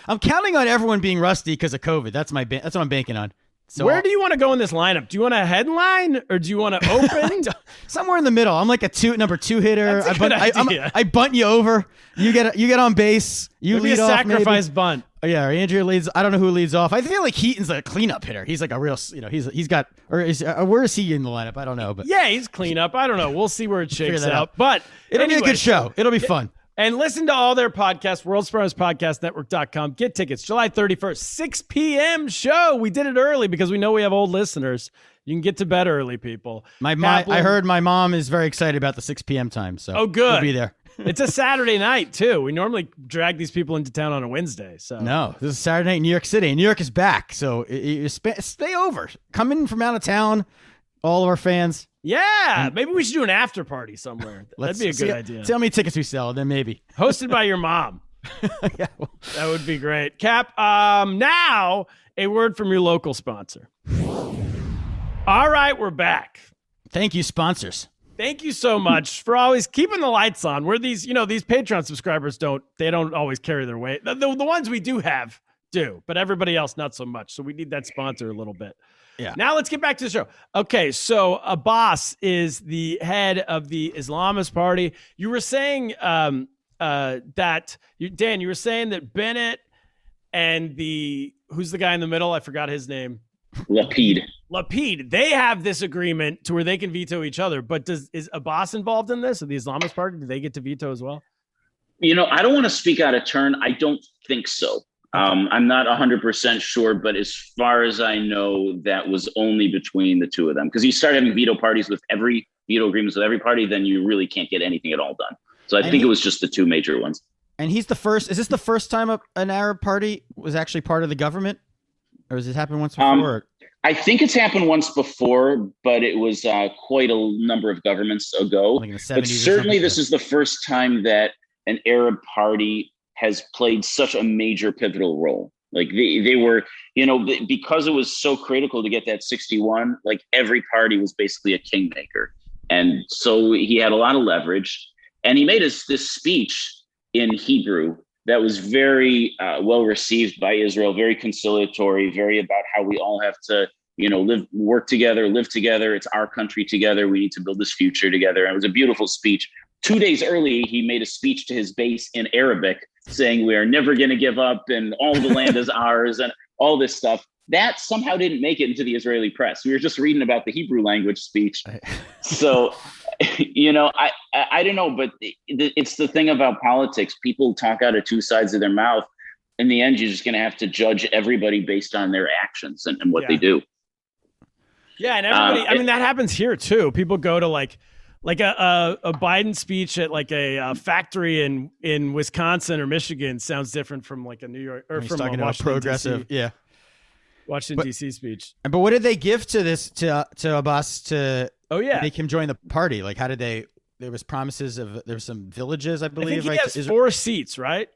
I'm counting on everyone being rusty because of COVID. That's what I'm banking on. So where do you want to go in this lineup? Do you want a headline or do you want to open? Somewhere in the middle. I'm like number two hitter. That's a good idea. I bunt you over. You get on base. You Maybe lead a off. Sacrifice bunt. Oh, yeah, or Andrew leads. I don't know who leads off. I feel like Heaton's like a cleanup hitter. He's like a real, he's got, where is he in the lineup? I don't know, but yeah, he's cleanup. I don't know. We'll see where it shakes out. But it'll be a good show. It'll be fun. And listen to all their podcasts, worldsmartestpodcastnetwork.com. Get tickets July 31st, 6 p.m. show. We did it early because we know we have old listeners. You can get to bed early, people. I heard my mom is very excited about the 6 p.m. time. So good. We'll be there. It's a Saturday night, too. We normally drag these people into town on a Wednesday. So no, this is Saturday night in New York City. And New York is back. So stay over. Come in from out of town, all of our fans. Yeah, maybe we should do an after party somewhere. That'd be a good idea. See how many tickets we sell, then maybe. Hosted by your mom. Yeah, that would be great. Cap, now a word from your local sponsor. All right, we're back. Thank you, sponsors. Thank you so much for always keeping the lights on. We're these Patreon subscribers don't always carry their weight. The ones we do have do, but everybody else not so much. So we need that sponsor a little bit. Yeah. Now let's get back to the show. Okay, so Abbas is the head of the Islamist Party. You were saying Dan, you were saying that Bennett and who's the guy in the middle? I forgot his name. Lapid. They have this agreement to where they can veto each other. But is Abbas involved in this? Or the Islamist Party? Do they get to veto as well? I don't want to speak out of turn. I don't think so. I'm not 100% sure, but as far as I know, that was only between the two of them. Because you start having veto agreements with every party, then you really can't get anything at all done. So I think it was just the two major ones. And he's the first. Is this the first time an Arab party was actually part of the government, or has it happened once before? I think it's happened once before, but it was quite a number of governments ago. Like in the 70s but certainly, this is the first time that an Arab party has played such a major pivotal role. Like they were, because it was so critical to get that 61, like every party was basically a kingmaker. And so he had a lot of leverage, and he made this speech in Hebrew that was very well received by Israel, very conciliatory, very about how we all have to, live together. It's our country together. We need to build this future together. And it was a beautiful speech. 2 days early, he made a speech to his base in Arabic saying we are never going to give up and all the land is ours and all this stuff. That somehow didn't make it into the Israeli press. We were just reading about the Hebrew language speech. So, I don't know, but it's the thing about politics. People talk out of two sides of their mouth. In the end, you're just going to have to judge everybody based on their actions and what they do. Yeah, and everybody, that happens here too. People go to like a Biden speech at like a factory in Wisconsin or Michigan sounds different from like a New York or from talking a about progressive, DC, Washington DC speech. But what did they give to this to Abbas to make him join the party? Like, how did they? There was promises of there were some villages, I believe. I think he has 4 seats, right?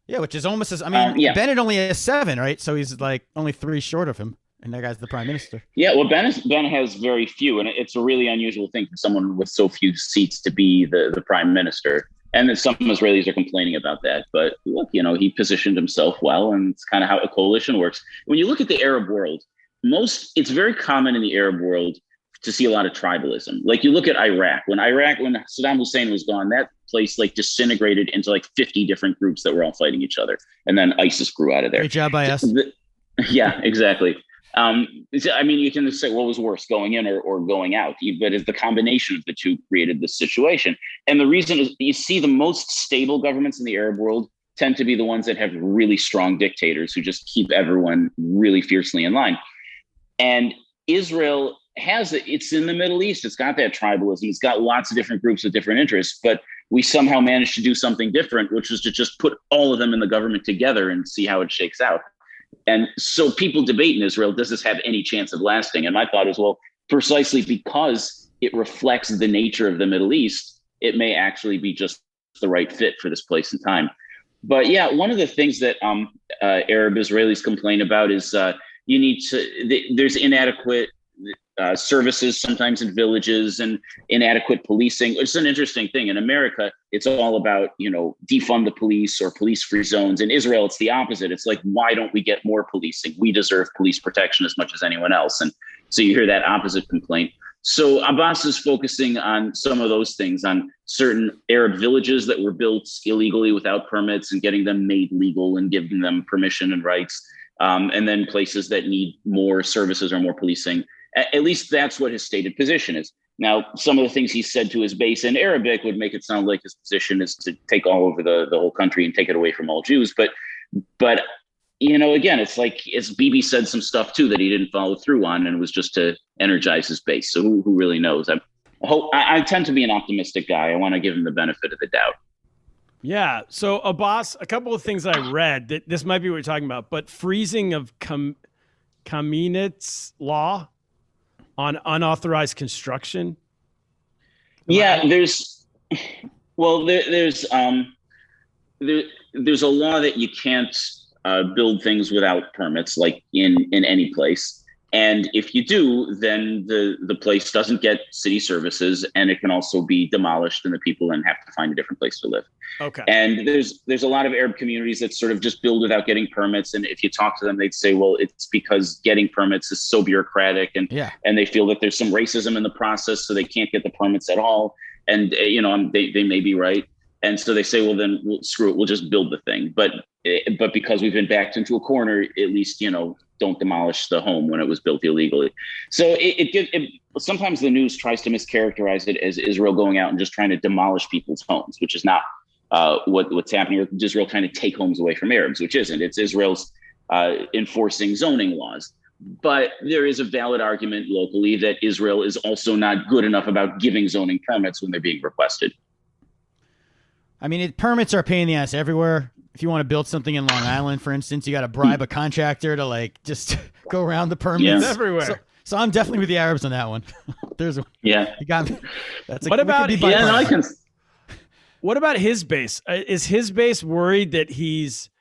Yeah, which is almost as Bennett only has 7, right? So he's like only 3 short of him. And that guy's the prime minister. Yeah, well, Ben has very few, and it's a really unusual thing for someone with so few seats to be the prime minister. And then some Israelis are complaining about that. But look, he positioned himself well, and it's kind of how a coalition works. When you look at the Arab world, it's very common in the Arab world to see a lot of tribalism. Like you look at Iraq. When Saddam Hussein was gone, that place like disintegrated into like 50 different groups that were all fighting each other. And then ISIS grew out of there. Great job by us. Yeah, exactly. You can say what was worse, going in or going out, but it's the combination of the two created this situation. And the reason is you see the most stable governments in the Arab world tend to be the ones that have really strong dictators who just keep everyone really fiercely in line. And Israel it's in the Middle East. It's got that tribalism. It's got lots of different groups with different interests. But we somehow managed to do something different, which was to just put all of them in the government together and see how it shakes out. And so people debate in Israel, does this have any chance of lasting? And my thought is, well, precisely because it reflects the nature of the Middle East, it may actually be just the right fit for this place and time. But yeah, one of the things that Arab Israelis complain about is there's inadequate services sometimes in villages and inadequate policing. It's an interesting thing. In America, it's all about, defund the police or police-free zones. In Israel, it's the opposite. It's like, why don't we get more policing? We deserve police protection as much as anyone else. And so you hear that opposite complaint. So Abbas is focusing on some of those things, on certain Arab villages that were built illegally without permits and getting them made legal and giving them permission and rights. And then places that need more services or more policing. At least that's what his stated position is. Now, some of the things he said to his base in Arabic would make it sound like his position is to take all over the whole country and take it away from all Jews. But again, it's like, as Bibi said some stuff too that he didn't follow through on, and it was just to energize his base. So who really knows? I tend to be an optimistic guy. I want to give him the benefit of the doubt. Yeah. So Abbas, a couple of things I read that this might be what you're talking about, but freezing of Kaminitz law on unauthorized construction. Yeah, there's a law that you can't build things without permits, like in any place. And if you do, then the place doesn't get city services, and it can also be demolished, and the people then have to find a different place to live. Okay. And there's a lot of Arab communities that sort of just build without getting permits. And if you talk to them, they'd say, well, it's because getting permits is so bureaucratic, and they feel that there's some racism in the process, so they can't get the permits at all. And they may be right. And so they say, well, then screw it, we'll just build the thing. But because we've been backed into a corner, at least, don't demolish the home when it was built illegally. So it sometimes the news tries to mischaracterize it as Israel going out and just trying to demolish people's homes, which is not what's happening. Or Israel trying to take homes away from Arabs, which isn't. It's Israel's enforcing zoning laws. But there is a valid argument locally that Israel is also not good enough about giving zoning permits when they're being requested. I mean, permits are a pain in the ass everywhere. If you want to build something in Long Island, for instance, you got to bribe a contractor to just go around the permits everywhere. So I'm definitely with the Arabs on that one. You got me. What about his base? Is his base worried that he's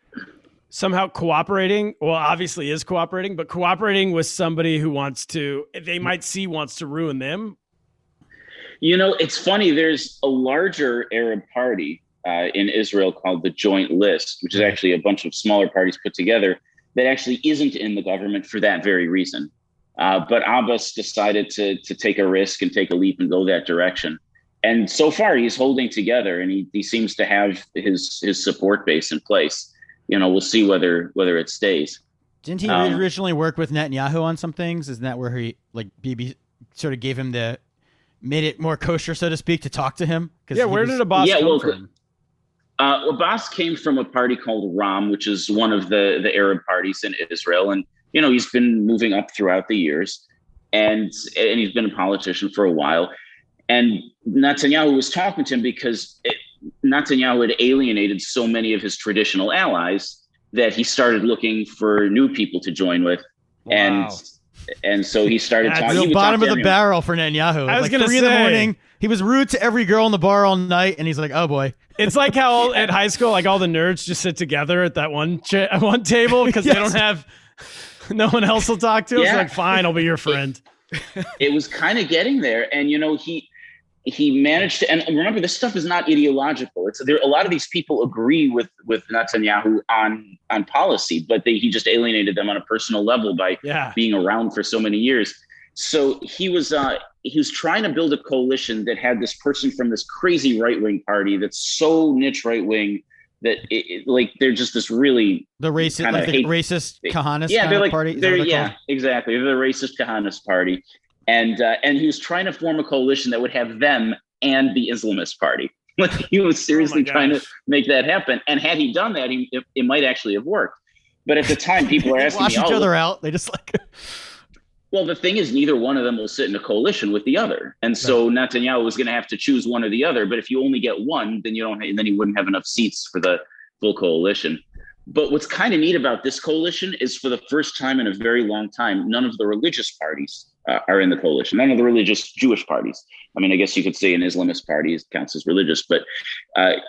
somehow cooperating? Well, obviously is cooperating, but cooperating with somebody who wants to ruin them? It's funny. There's a larger Arab party in Israel called the Joint List, which is actually a bunch of smaller parties put together that actually isn't in the government for that very reason. But Abbas decided to take a risk and take a leap and go that direction. And so far he's holding together, and he seems to have his support base in place. We'll see whether it stays. Didn't he originally work with Netanyahu on some things? Isn't that where he, Bibi sort of gave him made it more kosher, so to speak, to talk to him? Where did Abbas come from? Abbas came from a party called Ram, which is one of the Arab parties in Israel. And, he's been moving up throughout the years, and he's been a politician for a while. And Netanyahu was talking to him because Netanyahu had alienated so many of his traditional allies that he started looking for new people to join with. Wow. And so he started talking. Real bottom of the barrel for Netanyahu. I was going to say, 3 in the morning. He was rude to every girl in the bar all night, and he's like, "Oh boy." It's like how at high school, all the nerds just sit together at that one table because they don't have no one else will talk to. Yeah. It's fine, I'll be your friend. It was kind of getting there, and he managed to. And remember, this stuff is not ideological. A lot of these people agree with Netanyahu on policy, but he just alienated them on a personal level by being around for so many years. So he was trying to build a coalition that had this person from this crazy right-wing party that's so niche right-wing that they're just this really the racist racist Kahanis party. Exactly. They're the racist Kahanis party, and he was trying to form a coalition that would have them and the Islamist party. He was seriously trying to make that happen. And had he done that, it might actually have worked. But at the time, people were asking wash me, each other out. They just Well, the thing is, neither one of them will sit in a coalition with the other, and so Netanyahu was going to have to choose one or the other. But if you only get one, then then you wouldn't have enough seats for the full coalition. But what's kind of neat about this coalition is, for the first time in a very long time, none of the religious parties are in the coalition. None of the religious Jewish parties. I mean, I guess you could say an Islamist party counts as religious, but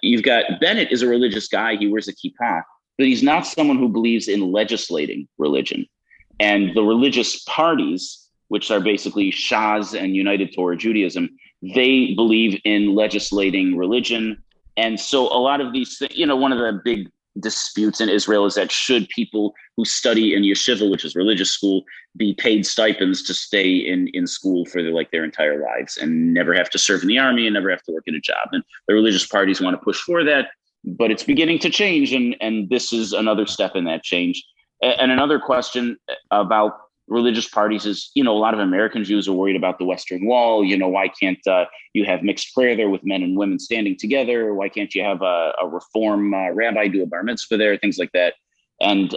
you've got Bennett is a religious guy. He wears a kippah, but he's not someone who believes in legislating religion. And the religious parties, which are basically Shas and United Torah Judaism, they believe in legislating religion. And so a lot of these things, one of the big disputes in Israel is that should people who study in yeshiva, which is religious school, be paid stipends to stay in school for their entire lives and never have to serve in the army and never have to work at a job. And the religious parties want to push for that, but it's beginning to change. And this is another step in that change. And another question about religious parties is, a lot of American Jews are worried about the Western Wall. Why can't you have mixed prayer there with men and women standing together? Why can't you have a Reform rabbi do a bar mitzvah there? Things like that. And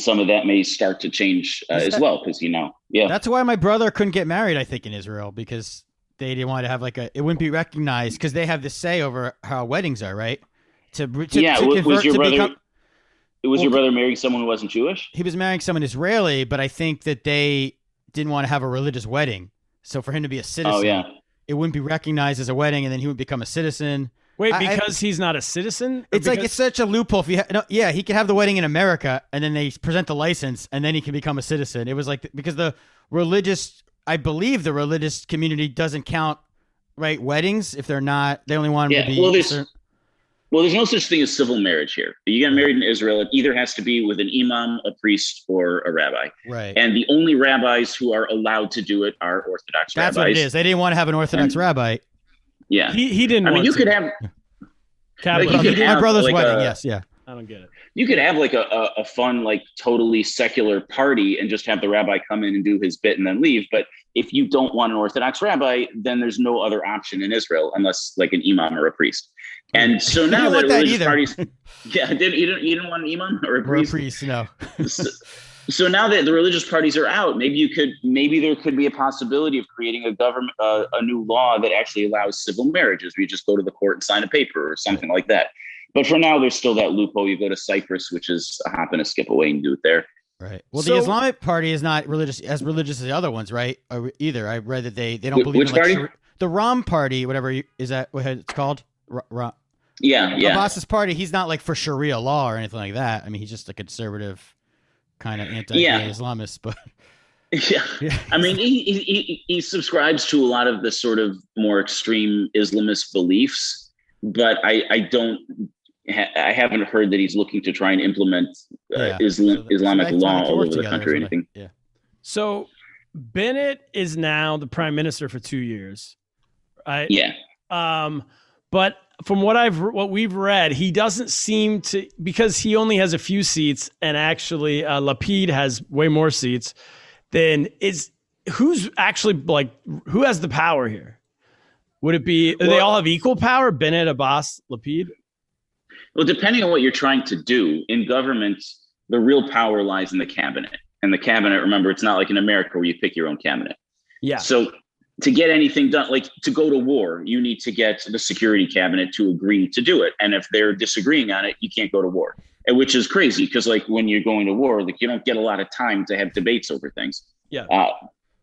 some of that may start to change as well, because, That's why my brother couldn't get married, I think, in Israel, because they didn't want to have it wouldn't be recognized, because they have the say over how weddings are, right? Was your brother marrying someone who wasn't Jewish? He was marrying someone Israeli, but I think that they didn't want to have a religious wedding. So for him to be a citizen, it wouldn't be recognized as a wedding, and then he would become a citizen. Wait, because he's not a citizen? It's it's such a loophole. If he could have the wedding in America, and then they present the license, and then he can become a citizen. It was because I believe the religious community doesn't count, right, weddings if they're not. They only want them to be. Well, there's no such thing as civil marriage here. You get married in Israel, it either has to be with an imam, a priest, or a rabbi. Right. And the only rabbis who are allowed to do it are Orthodox rabbis. That's what it is. They didn't want to have an Orthodox rabbi. Yeah. He didn't want to. You could have... my brother's wedding, yes, yeah. I don't get it. You could have a fun, totally secular party and just have the rabbi come in and do his bit and then leave. But if you don't want an Orthodox rabbi, then there's no other option in Israel unless an imam or a priest. And so now that religious parties, you didn't want an imam or a priest? Or a priest, no. So now that the religious parties are out, maybe there could be a possibility of creating a new law that actually allows civil marriages, where you just go to the court and sign a paper or something like that. But for now, there's still that loophole. You go to Cyprus, which is a hop and a skip away, and do it there. Right. Well, the Islamic Party is not religious as the other ones, right? Either. I read that they don't believe which in party? The Ram Party, whatever is that what it's called? Yeah. Abbas's party. He's not for Sharia law or anything like that. I mean, he's just a conservative kind of anti-Islamist, but. Yeah. I mean, he subscribes to a lot of the sort of more extreme Islamist beliefs, but I haven't heard that he's looking to try and implement Islamic law all over the country or anything. Yeah. So Bennett is now the prime minister for 2 years, right? Yeah. But from what we've read, he doesn't seem to, because he only has a few seats, and actually Lapid has way more seats. Then who's actually who has the power here? Would it be, do they all have equal power? Bennett, Abbas, Lapid? Well, depending on what you're trying to do in government, the real power lies in the cabinet. And the cabinet, remember, it's not like in America where you pick your own cabinet. Yeah. So to get anything done, to go to war, you need to get the security cabinet to agree to do it. And if they're disagreeing on it, you can't go to war. And which is crazy, because when you're going to war, you don't get a lot of time to have debates over things. Yeah.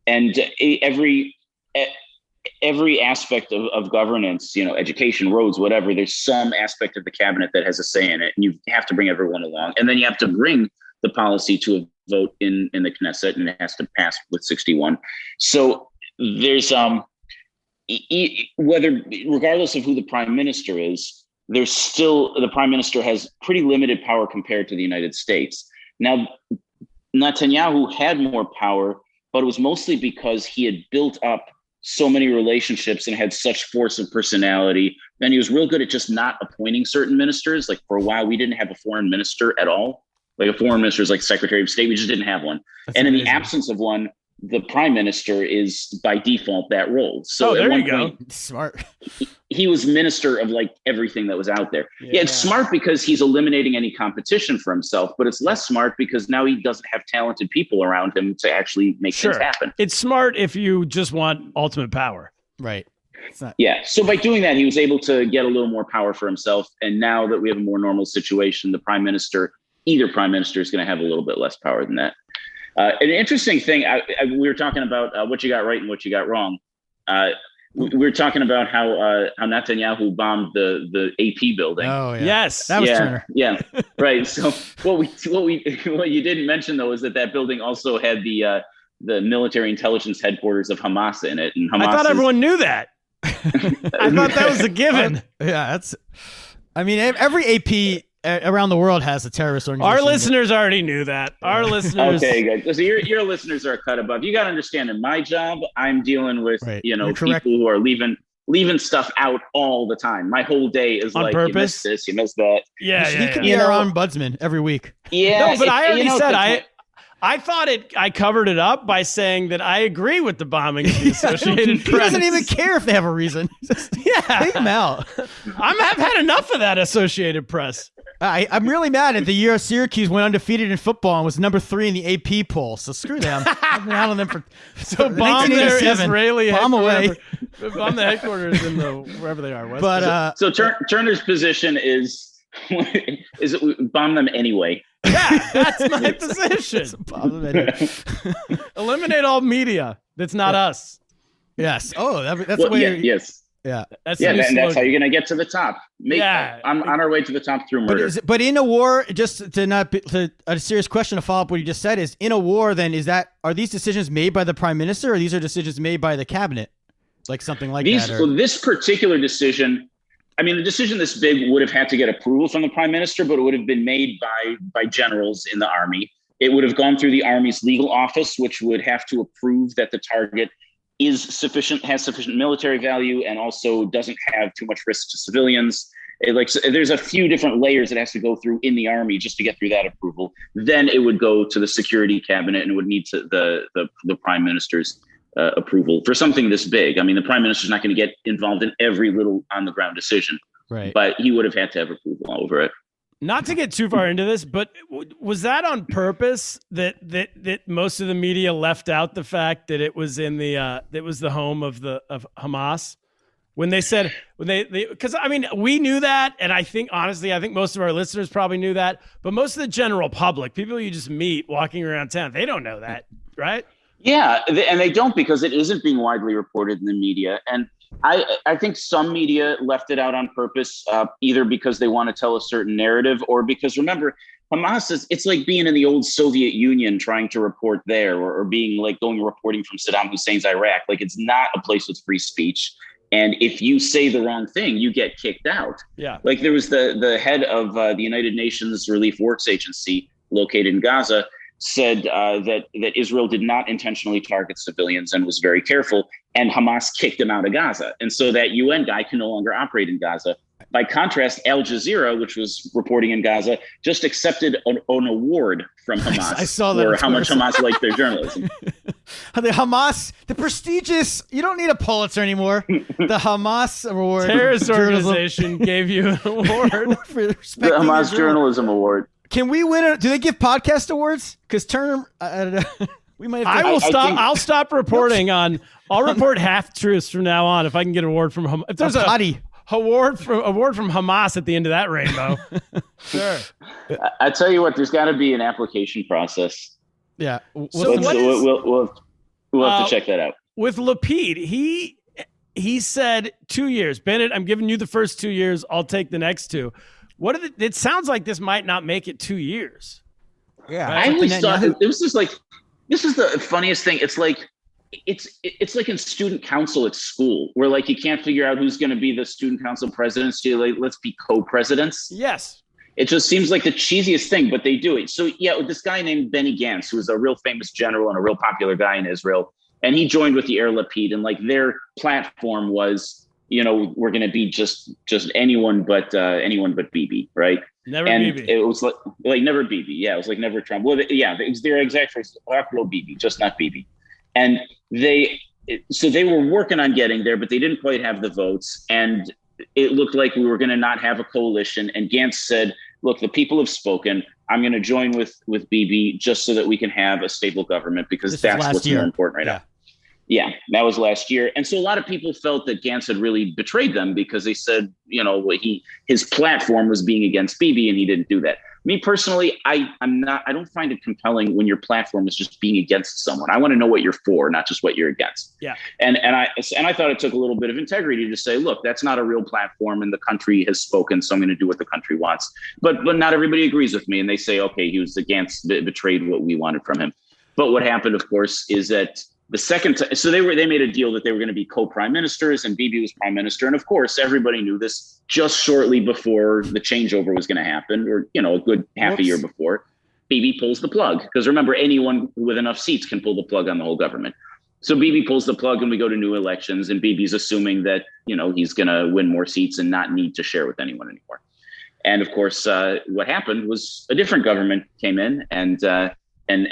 And every aspect of governance, education, roads, whatever, there's some aspect of the cabinet that has a say in it, and you have to bring everyone along. And then you have to bring the policy to a vote in the Knesset, and it has to pass with 61. So there's regardless of who the prime minister is, there's still, the prime minister has pretty limited power compared to the United States. Now, Netanyahu had more power, but it was mostly because he had built up so many relationships and had such force of personality. And he was real good at just not appointing certain ministers. For a while, we didn't have a foreign minister at all. A foreign minister is like Secretary of State. We just didn't have one. That's and amazing. In the absence of one, the prime minister is by default that role. So there at you go. Smart. He was minister of like everything that was out there. Yeah, it's smart because he's eliminating any competition for himself, but it's less smart because now he doesn't have talented people around him to actually make things happen. It's smart if you just want ultimate power. Right. Yeah. So by doing that, he was able to get a little more power for himself. And now that we have a more normal situation, either prime minister is going to have a little bit less power than that. An interesting thing, we were talking about what you got right and what you got wrong. We were talking about how Netanyahu bombed the AP building. Oh yeah. Yes, that was Turner. Yeah, right. So what you didn't mention though is that building also had the military intelligence headquarters of Hamas in it, and Hamas. I thought everyone knew that. I thought that was a given. I mean, every AP around the world has a terrorist organization. Our listeners already knew that. Our listeners. Okay, good. So your listeners are a cut above. You got to understand, in my job, I'm dealing with people who are leaving stuff out all the time. My whole day is on like purpose? You missed this, you missed that. He could be our ombudsman every week. Yeah, no, but I already said I thought I covered it up by saying that I agree with the bombing of the Associated Press. He doesn't even care if they have a reason. Take him out. I've had enough of that Associated Press. I'm really mad at the year Syracuse went undefeated in football and was number 3 in the AP poll. So screw them. I've been out on them for bomb their Israeli bomb away. Bomb the headquarters in wherever they are. So Turner's position is bomb them anyway. Yeah, that's my position. Eliminate all media that's not us. Yes. Oh, that's the way. Yes. Yeah. That's how you're going to get to the top. I'm on our way to the top through murder. But in a war, just to not be, to a serious question to follow up what you just said is, in a war, then are these decisions made by the prime minister, or these are decisions made by the cabinet, like something like that? Well, this particular decision. I mean, a decision this big would have had to get approval from the prime minister, but it would have been made by generals in the army. It would have gone through the army's legal office, which would have to approve that the target has sufficient military value, and also doesn't have too much risk to civilians. There's a few different layers it has to go through in the army just to get through that approval. Then it would go to the security cabinet, and it would need to the prime minister's approval for something this big. I mean, the prime minister's not going to get involved in every little on the ground decision, right? But he would have had to have approval over it. Not to get too far into this, but was that on purpose that most of the media left out the fact that it was in it was the home of Hamas? When they said, because I mean, we knew that, and I think most of our listeners probably knew that, but most of the general public, people you just meet walking around town, they don't know that, right? Yeah, and they don't, because it isn't being widely reported in the media. And I think some media left it out on purpose, either because they want to tell a certain narrative, or because, remember, Hamas it's like being in the old Soviet Union trying to report there, or being like reporting from Saddam Hussein's Iraq. Like, it's not a place with free speech. And if you say the wrong thing, you get kicked out. Yeah. Like, there was the head of the United Nations Relief Works Agency located in Gaza said that Israel did not intentionally target civilians and was very careful, and Hamas kicked him out of Gaza. And so that UN guy can no longer operate in Gaza. By contrast, Al Jazeera, which was reporting in Gaza, just accepted an award from Hamas I saw that for how much Hamas liked their journalism. The prestigious, you don't need a Pulitzer anymore. The Hamas award. Terrorist organization gave you an award. For the Hamas Journalism Award. Can we win do they give podcast awards? Because Turner, I don't know. We might have to, I'll stop reporting on. I'll report half truths from now on if I can get an award from Hamas. If there's a award from Hamas at the end of that rainbow. Sure. I tell you what, there's got to be an application process. Yeah. We'll have to check that out. With Lapid, he said 2 years. Bennett, I'm giving you the first 2 years. I'll take the next 2. It sounds like this might not make it 2 years. Yeah. I always thought it was just like, this is the funniest thing. It's like, it's like in student council at school, where like you can't figure out who's going to be the student council presidents. So like, let's be co-presidents. Yes. It just seems like the cheesiest thing, but they do it. So yeah, this guy named Benny Gantz, who was a real famous general and a real popular guy in Israel, and he joined with the Yair Lapid, and like their platform was, we're going to be just anyone but Bibi, right? Never and Bibi. It was like never Bibi. Yeah, it was like never Trump. Well, yeah, it was their exact phrase. After Bibi, just not Bibi. And so they were working on getting there, but they didn't quite have the votes. And it looked like we were going to not have a coalition. And Gantz said, look, the people have spoken. I'm going to join with Bibi just so that we can have a stable government, because that's what's more important right now. Yeah, that was last year. And so a lot of people felt that Gantz had really betrayed them, because they said, his platform was being against Bibi, and he didn't do that. Me personally, I don't find it compelling when your platform is just being against someone. I want to know what you're for, not just what you're against. Yeah. And I thought it took a little bit of integrity to say, look, that's not a real platform, and the country has spoken, so I'm going to do what the country wants. But not everybody agrees with me, and they say, okay, he was against, betrayed what we wanted from him. But what happened, of course, is that the second time, so they made a deal that they were going to be co-prime ministers, and Bibi was prime minister. And of course, everybody knew this just shortly before the changeover was going to happen, or, a good half a year before. Bibi pulls the plug, because remember, anyone with enough seats can pull the plug on the whole government. So Bibi pulls the plug, and we go to new elections, and Bibi's assuming that, he's going to win more seats and not need to share with anyone anymore. And of course, what happened was a different government came in, and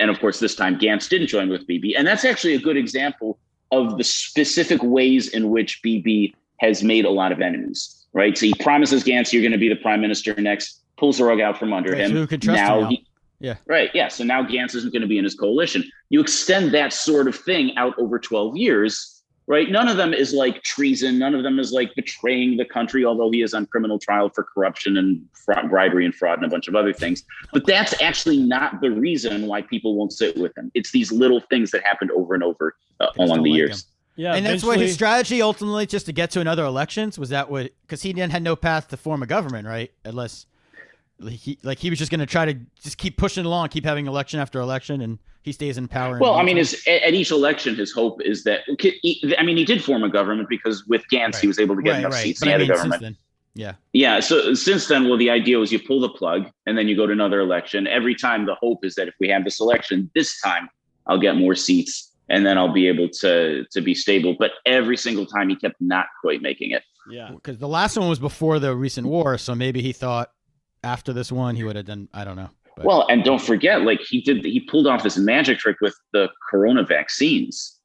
of course, this time Gantz didn't join with Bibi. And that's actually a good example of the specific ways in which Bibi has made a lot of enemies, right? So he promises Gantz, you're going to be the prime minister next, pulls the rug out from under him. So who can trust him now? Yeah. Right. Yeah. So now Gantz isn't going to be in his coalition. You extend that sort of thing out over 12 years, right? None of them is like treason. None of them is like betraying the country, although he is on criminal trial for corruption and bribery and fraud and a bunch of other things. But that's actually not the reason why people won't sit with him. It's these little things that happened over and over along the years. Yeah, and that's what his strategy ultimately, just to get to another elections, was that what? Because he had no path to form a government, right? Unless he was just going to try to just keep pushing along, keep having election after election, and he stays in power. Well, I mean, at each election, his hope is that he did form a government, because with Gantz, he was able to get enough seats in the government. Yeah. So since then, the idea was you pull the plug and then you go to another election. Every time, the hope is that if we have this election, this time I'll get more seats and then I'll be able to be stable. But every single time he kept not quite making it. Yeah. Because the last one was before the recent war. So maybe he thought after this one, he would have done, I don't know. But. Well, and don't forget, he pulled off this magic trick with the corona vaccines.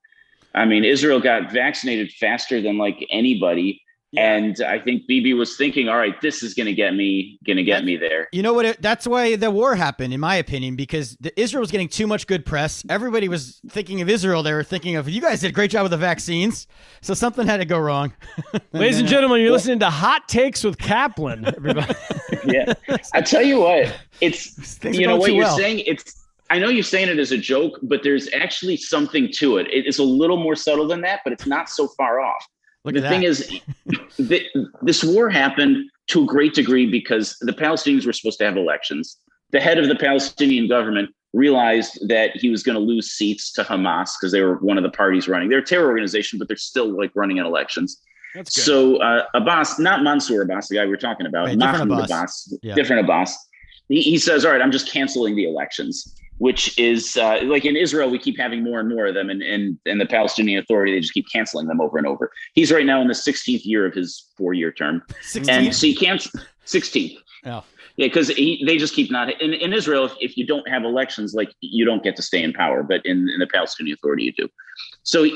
I mean, Israel got vaccinated faster than anybody. Yeah. And I think Bibi was thinking, all right, this is going to get me there. You know what? That's why the war happened, in my opinion, because Israel was getting too much good press. Everybody was thinking of Israel. They were thinking of, you guys did a great job with the vaccines. So something had to go wrong. Ladies and gentlemen, you're listening to Hot Takes with Kaplan, everybody. Yeah. I tell you what, it's, what you're saying, I know you're saying it as a joke, but there's actually something to it. It's a little more subtle than that, but it's not so far off. The thing is, this war happened to a great degree because the Palestinians were supposed to have elections. The head of the Palestinian government realized that he was going to lose seats to Hamas because they were one of the parties running. They're a terror organization, but they're still running in elections. That's good. So Abbas, not Mansour Abbas, the guy we were talking about, right, Mahmoud Abbas, different Abbas. He says, all right, I'm just canceling the elections, which is in Israel, we keep having more and more of them. And the Palestinian Authority, they just keep canceling them over and over. He's right now in the 16th year of his 4-year term. 16th? And so he can't 16th. Oh. Yeah, because they just keep not in Israel. If you don't have elections, you don't get to stay in power. But in the Palestinian Authority, you do. So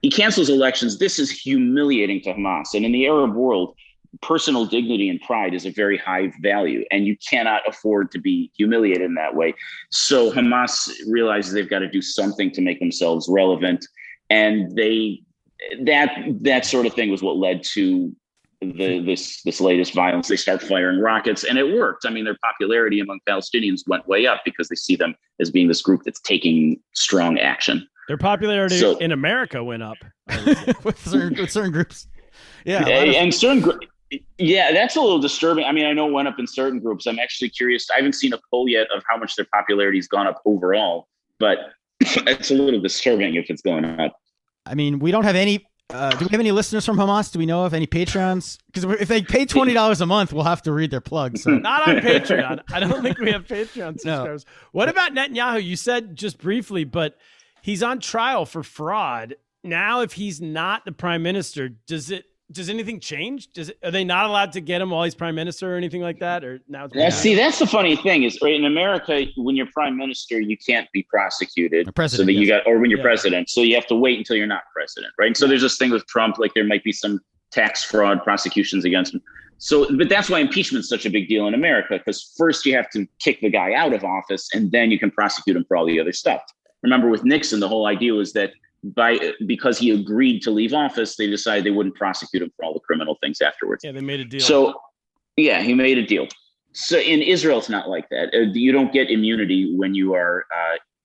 he cancels elections. This is humiliating to Hamas. And in the Arab world, personal dignity and pride is a very high value, and you cannot afford to be humiliated in that way. So Hamas realizes they've got to do something to make themselves relevant. And that sort of thing was what led to this latest violence. They start firing rockets, and it worked. I mean, their popularity among Palestinians went way up because they see them as being this group that's taking strong action. Their popularity in America went up with certain groups. Yeah. And certain yeah, that's a little disturbing. I mean, I know it went up in certain groups. I'm actually curious. I haven't seen a poll yet of how much their popularity has gone up overall, but it's a little disturbing if it's going up. I mean, we don't have any. Do we have any listeners from Hamas? Do we know of any Patreons? Because if they pay $20 a month, we'll have to read their plugs. So. Not on Patreon. I don't think we have Patreon subscribers. No. What about Netanyahu? You said just briefly, but he's on trial for fraud. Now, if he's not the prime minister, does it does anything change? Are they not allowed to get him while he's prime minister or anything like that? Or now? See, that's the funny thing is, right, in America, when you're prime minister, you can't be prosecuted. So that or when you're president, so you have to wait until you're not president, right? So there's this thing with Trump, like there might be some tax fraud prosecutions against him. So, but that's why impeachment is such a big deal in America, because first you have to kick the guy out of office, and then you can prosecute him for all the other stuff. Remember, with Nixon, the whole idea was that because he agreed to leave office, they decided they wouldn't prosecute him for all the criminal things afterwards. Yeah, they made a deal. So, yeah, he made a deal. So in Israel, it's not like that. You don't get immunity when you are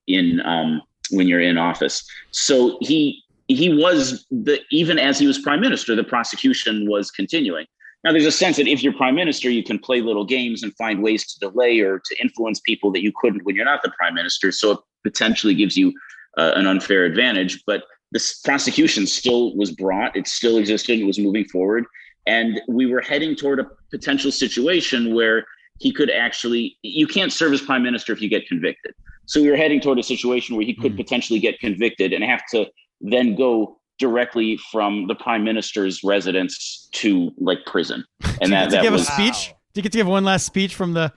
when you're in office. So he was even as he was prime minister, the prosecution was continuing. Now, there's a sense that if you're prime minister, you can play little games and find ways to delay or to influence people that you couldn't when you're not the prime minister. So it potentially gives you an unfair advantage. But this prosecution still was brought. It still existed. It was moving forward. And we were heading toward a potential situation where he could actually, you can't serve as prime minister if you get convicted. So we were heading toward a situation where he could potentially get convicted and have to then go directly from the prime minister's residence to like prison. And that give was a speech. Do you get to give one last speech in the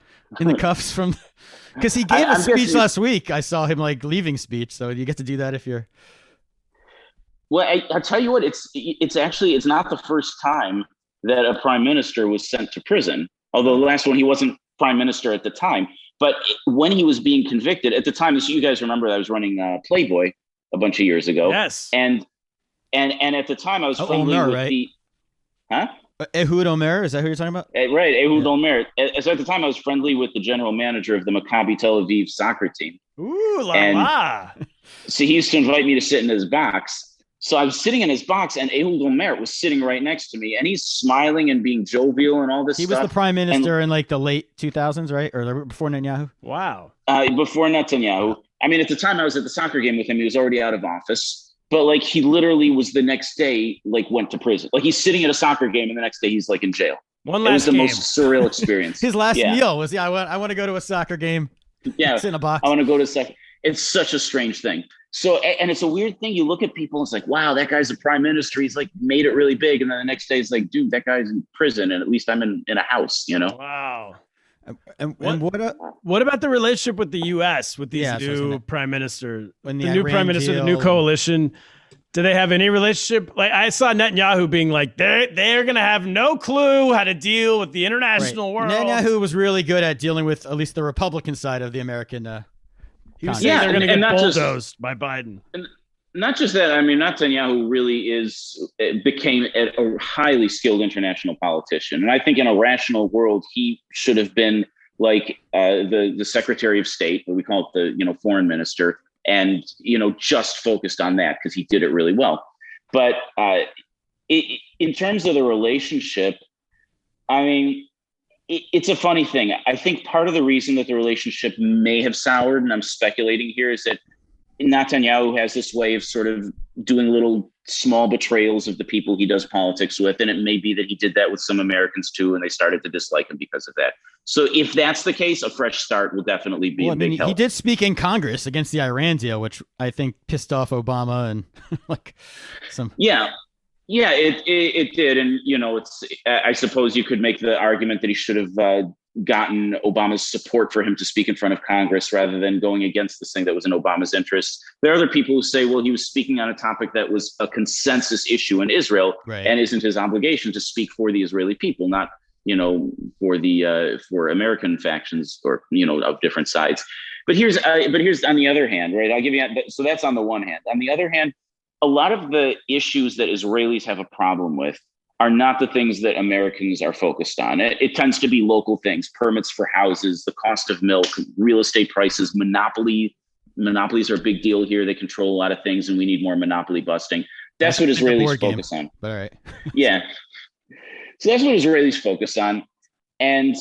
cuffs from, because he gave a speech last week. I saw him like leaving speech. So you get to do that if you're. Well, I'll tell you what, it's not the first time that a prime minister was sent to prison. Although the last one, he wasn't prime minister at the time. But when he was being convicted at the time, so you guys remember that I was running Playboy a bunch of years ago. Yes. And at the time I was friendly Omer, with right? Huh? Ehud Omer, is that who you're talking about? Right, Ehud Omer. So at the time I was friendly with the general manager of the Maccabi Tel Aviv soccer team. Ooh, la. So he used to invite me to sit in his box. So I was sitting in his box, and Ehud Omer was sitting right next to me, and he's smiling and being jovial and all this stuff. He was the prime minister in like the late 2000s, right? Or before Netanyahu? Wow. Before Netanyahu. I mean, at the time I was at the soccer game with him, he was already out of office. But like he literally was the next day, like went to prison. Like he's sitting at a soccer game, and the next day he's like in jail. It was the most surreal experience. His last meal was, I want to go to a soccer game. Yeah, it's in a box. I want to go to soccer. It's such a strange thing. So, and it's a weird thing. You look at people, it's like, wow, that guy's a prime minister. He's like made it really big. And then the next day it's like, dude, that guy's in prison. And at least I'm in a house, you know? Wow. And what about the relationship with the U.S. with these new prime minister, the new Iran prime minister, deal. the new coalition? Do they have any relationship? Like I saw Netanyahu being like, they're going to have no clue how to deal with the international world. Netanyahu was really good at dealing with at least the Republican side of the American. He was saying they're going to get bulldozed by Biden. And not just that. I mean, Netanyahu really became a highly skilled international politician. And I think in a rational world, he should have been like the Secretary of State, what we call it the foreign minister, and just focused on that because he did it really well. But in terms of the relationship, I mean, it's a funny thing. I think part of the reason that the relationship may have soured, and I'm speculating here, is that Netanyahu has this way of sort of doing little small betrayals of the people he does politics with. And it may be that he did that with some Americans too, and they started to dislike him because of that. So if that's the case, a fresh start will definitely be a big help. He did speak in Congress against the Iran deal, which I think pissed off Obama and like some. Yeah, it did. And, I suppose you could make the argument that he should have gotten Obama's support for him to speak in front of Congress rather than going against this thing that was in Obama's interest. There are other people who say, well, he was speaking on a topic that was a consensus issue in Israel, and isn't his obligation to speak for the Israeli people, not, for American factions or, of different sides. But here's on the other hand, right? I'll give you, so that's on the one hand. On the other hand, a lot of the issues that Israelis have a problem with are not the things that Americans are focused on. It tends to be local things, permits for houses, the cost of milk, real estate prices, monopolies are a big deal here. They control a lot of things and we need more monopoly busting. That's what Israelis focus on. All right. Yeah. So that's what Israelis focus on. And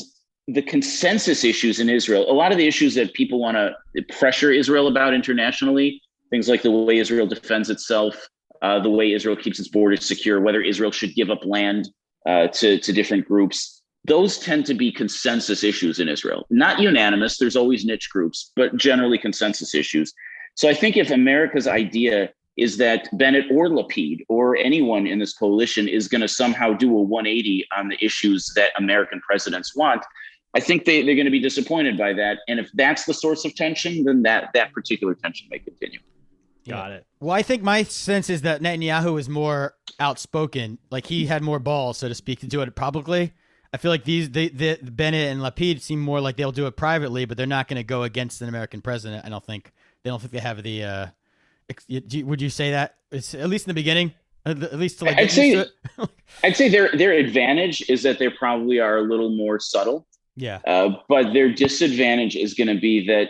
the consensus issues in Israel, a lot of the issues that people want to pressure Israel about internationally, things like the way Israel defends itself, the way Israel keeps its borders secure, whether Israel should give up land to different groups. Those tend to be consensus issues in Israel. Not unanimous, there's always niche groups, but generally consensus issues. So I think if America's idea is that Bennett or Lapid or anyone in this coalition is going to somehow do a 180 on the issues that American presidents want. I think they're going to be disappointed by that. And if that's the source of tension, then that particular tension may continue. Got it. Well, I think my sense is that Netanyahu is more outspoken. Like he had more balls, so to speak, to do it publicly. I feel like the Bennett and Lapid seem more like they'll do it privately, but they're not going to go against an American president. I don't think they have the. Would you say that? It's, at least in the beginning, at least to like. I'd say their advantage is that they probably are a little more subtle. Yeah. But their disadvantage is going to be that,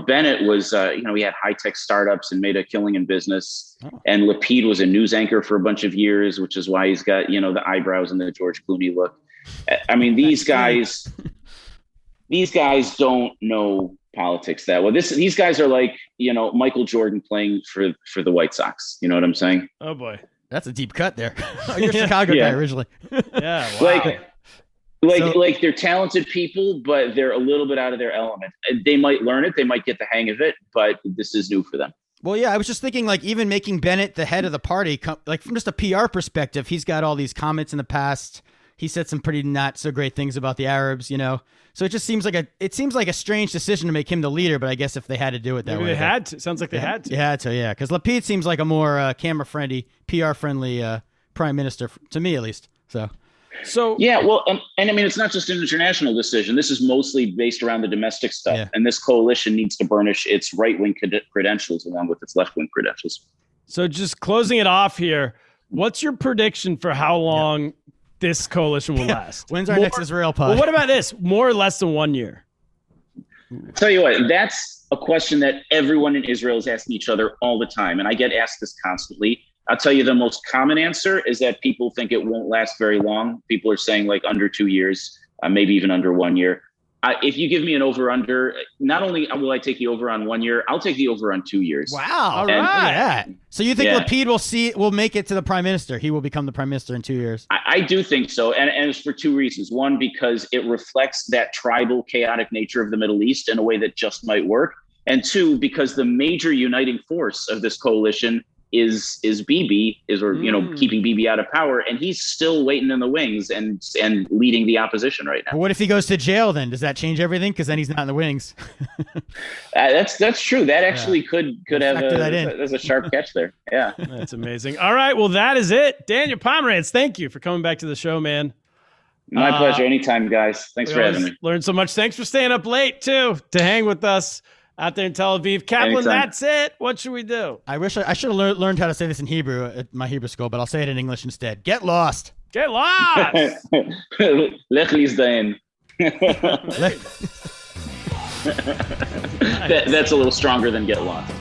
Bennett was, he had high-tech startups and made a killing in business. Oh. And Lapid was a news anchor for a bunch of years, which is why he's got, the eyebrows and the George Clooney look. I mean, these guys don't know politics that well. These guys are like, Michael Jordan playing for the White Sox. You know what I'm saying? Oh, boy. That's a deep cut there. You're a Chicago guy originally. Yeah. Wow. Like they're talented people, but they're a little bit out of their element. They might learn it. They might get the hang of it, but this is new for them. Well, yeah, I was just thinking like even making Bennett the head of the party, like from just a PR perspective, he's got all these comments in the past. He said some pretty not so great things about the Arabs, So it just seems like a strange decision to make him the leader, but I guess if they had to do it that way. They had to. Sounds like they had to. Yeah, because Lapid seems like a more camera-friendly, PR-friendly prime minister, to me at least. So yeah, well, and I mean, it's not just an international decision. This is mostly based around the domestic stuff. Yeah. And this coalition needs to burnish its right-wing credentials along with its left-wing credentials. So just closing it off here, what's your prediction for how long this coalition will last? When's our next Israel pod? Well, what about this? More or less than 1 year? I'll tell you what, that's a question that everyone in Israel is asking each other all the time. And I get asked this constantly. I'll tell you the most common answer is that people think it won't last very long. People are saying like under 2 years, maybe even under 1 year. If you give me an over-under, not only will I take the over on 1 year, I'll take the over on 2 years. Wow. All right. So you think Lapid will make it to the prime minister? He will become the prime minister in 2 years? I do think so. And it's for two reasons. One, because it reflects that tribal, chaotic nature of the Middle East in a way that just might work. And two, because the major uniting force of this coalition is Bibi, keeping Bibi out of power, and he's still waiting in the wings and leading the opposition right now. But what if he goes to jail then? Does that change everything? Because then he's not in the wings. That's true. That actually could have there's a sharp catch there. Yeah. That's amazing. All right. Well, that is it. Daniel Pomerantz, thank you for coming back to the show, man. My pleasure. Anytime, guys. Thanks for having me. Learned so much. Thanks for staying up late too to hang with us out there in Tel Aviv. Kaplan, anytime. That's it. What should we do? I wish I should have learned how to say this in Hebrew at my Hebrew school, but I'll say it in English instead. Get lost. Get lost. Lech lizdain. That's a little stronger than get lost.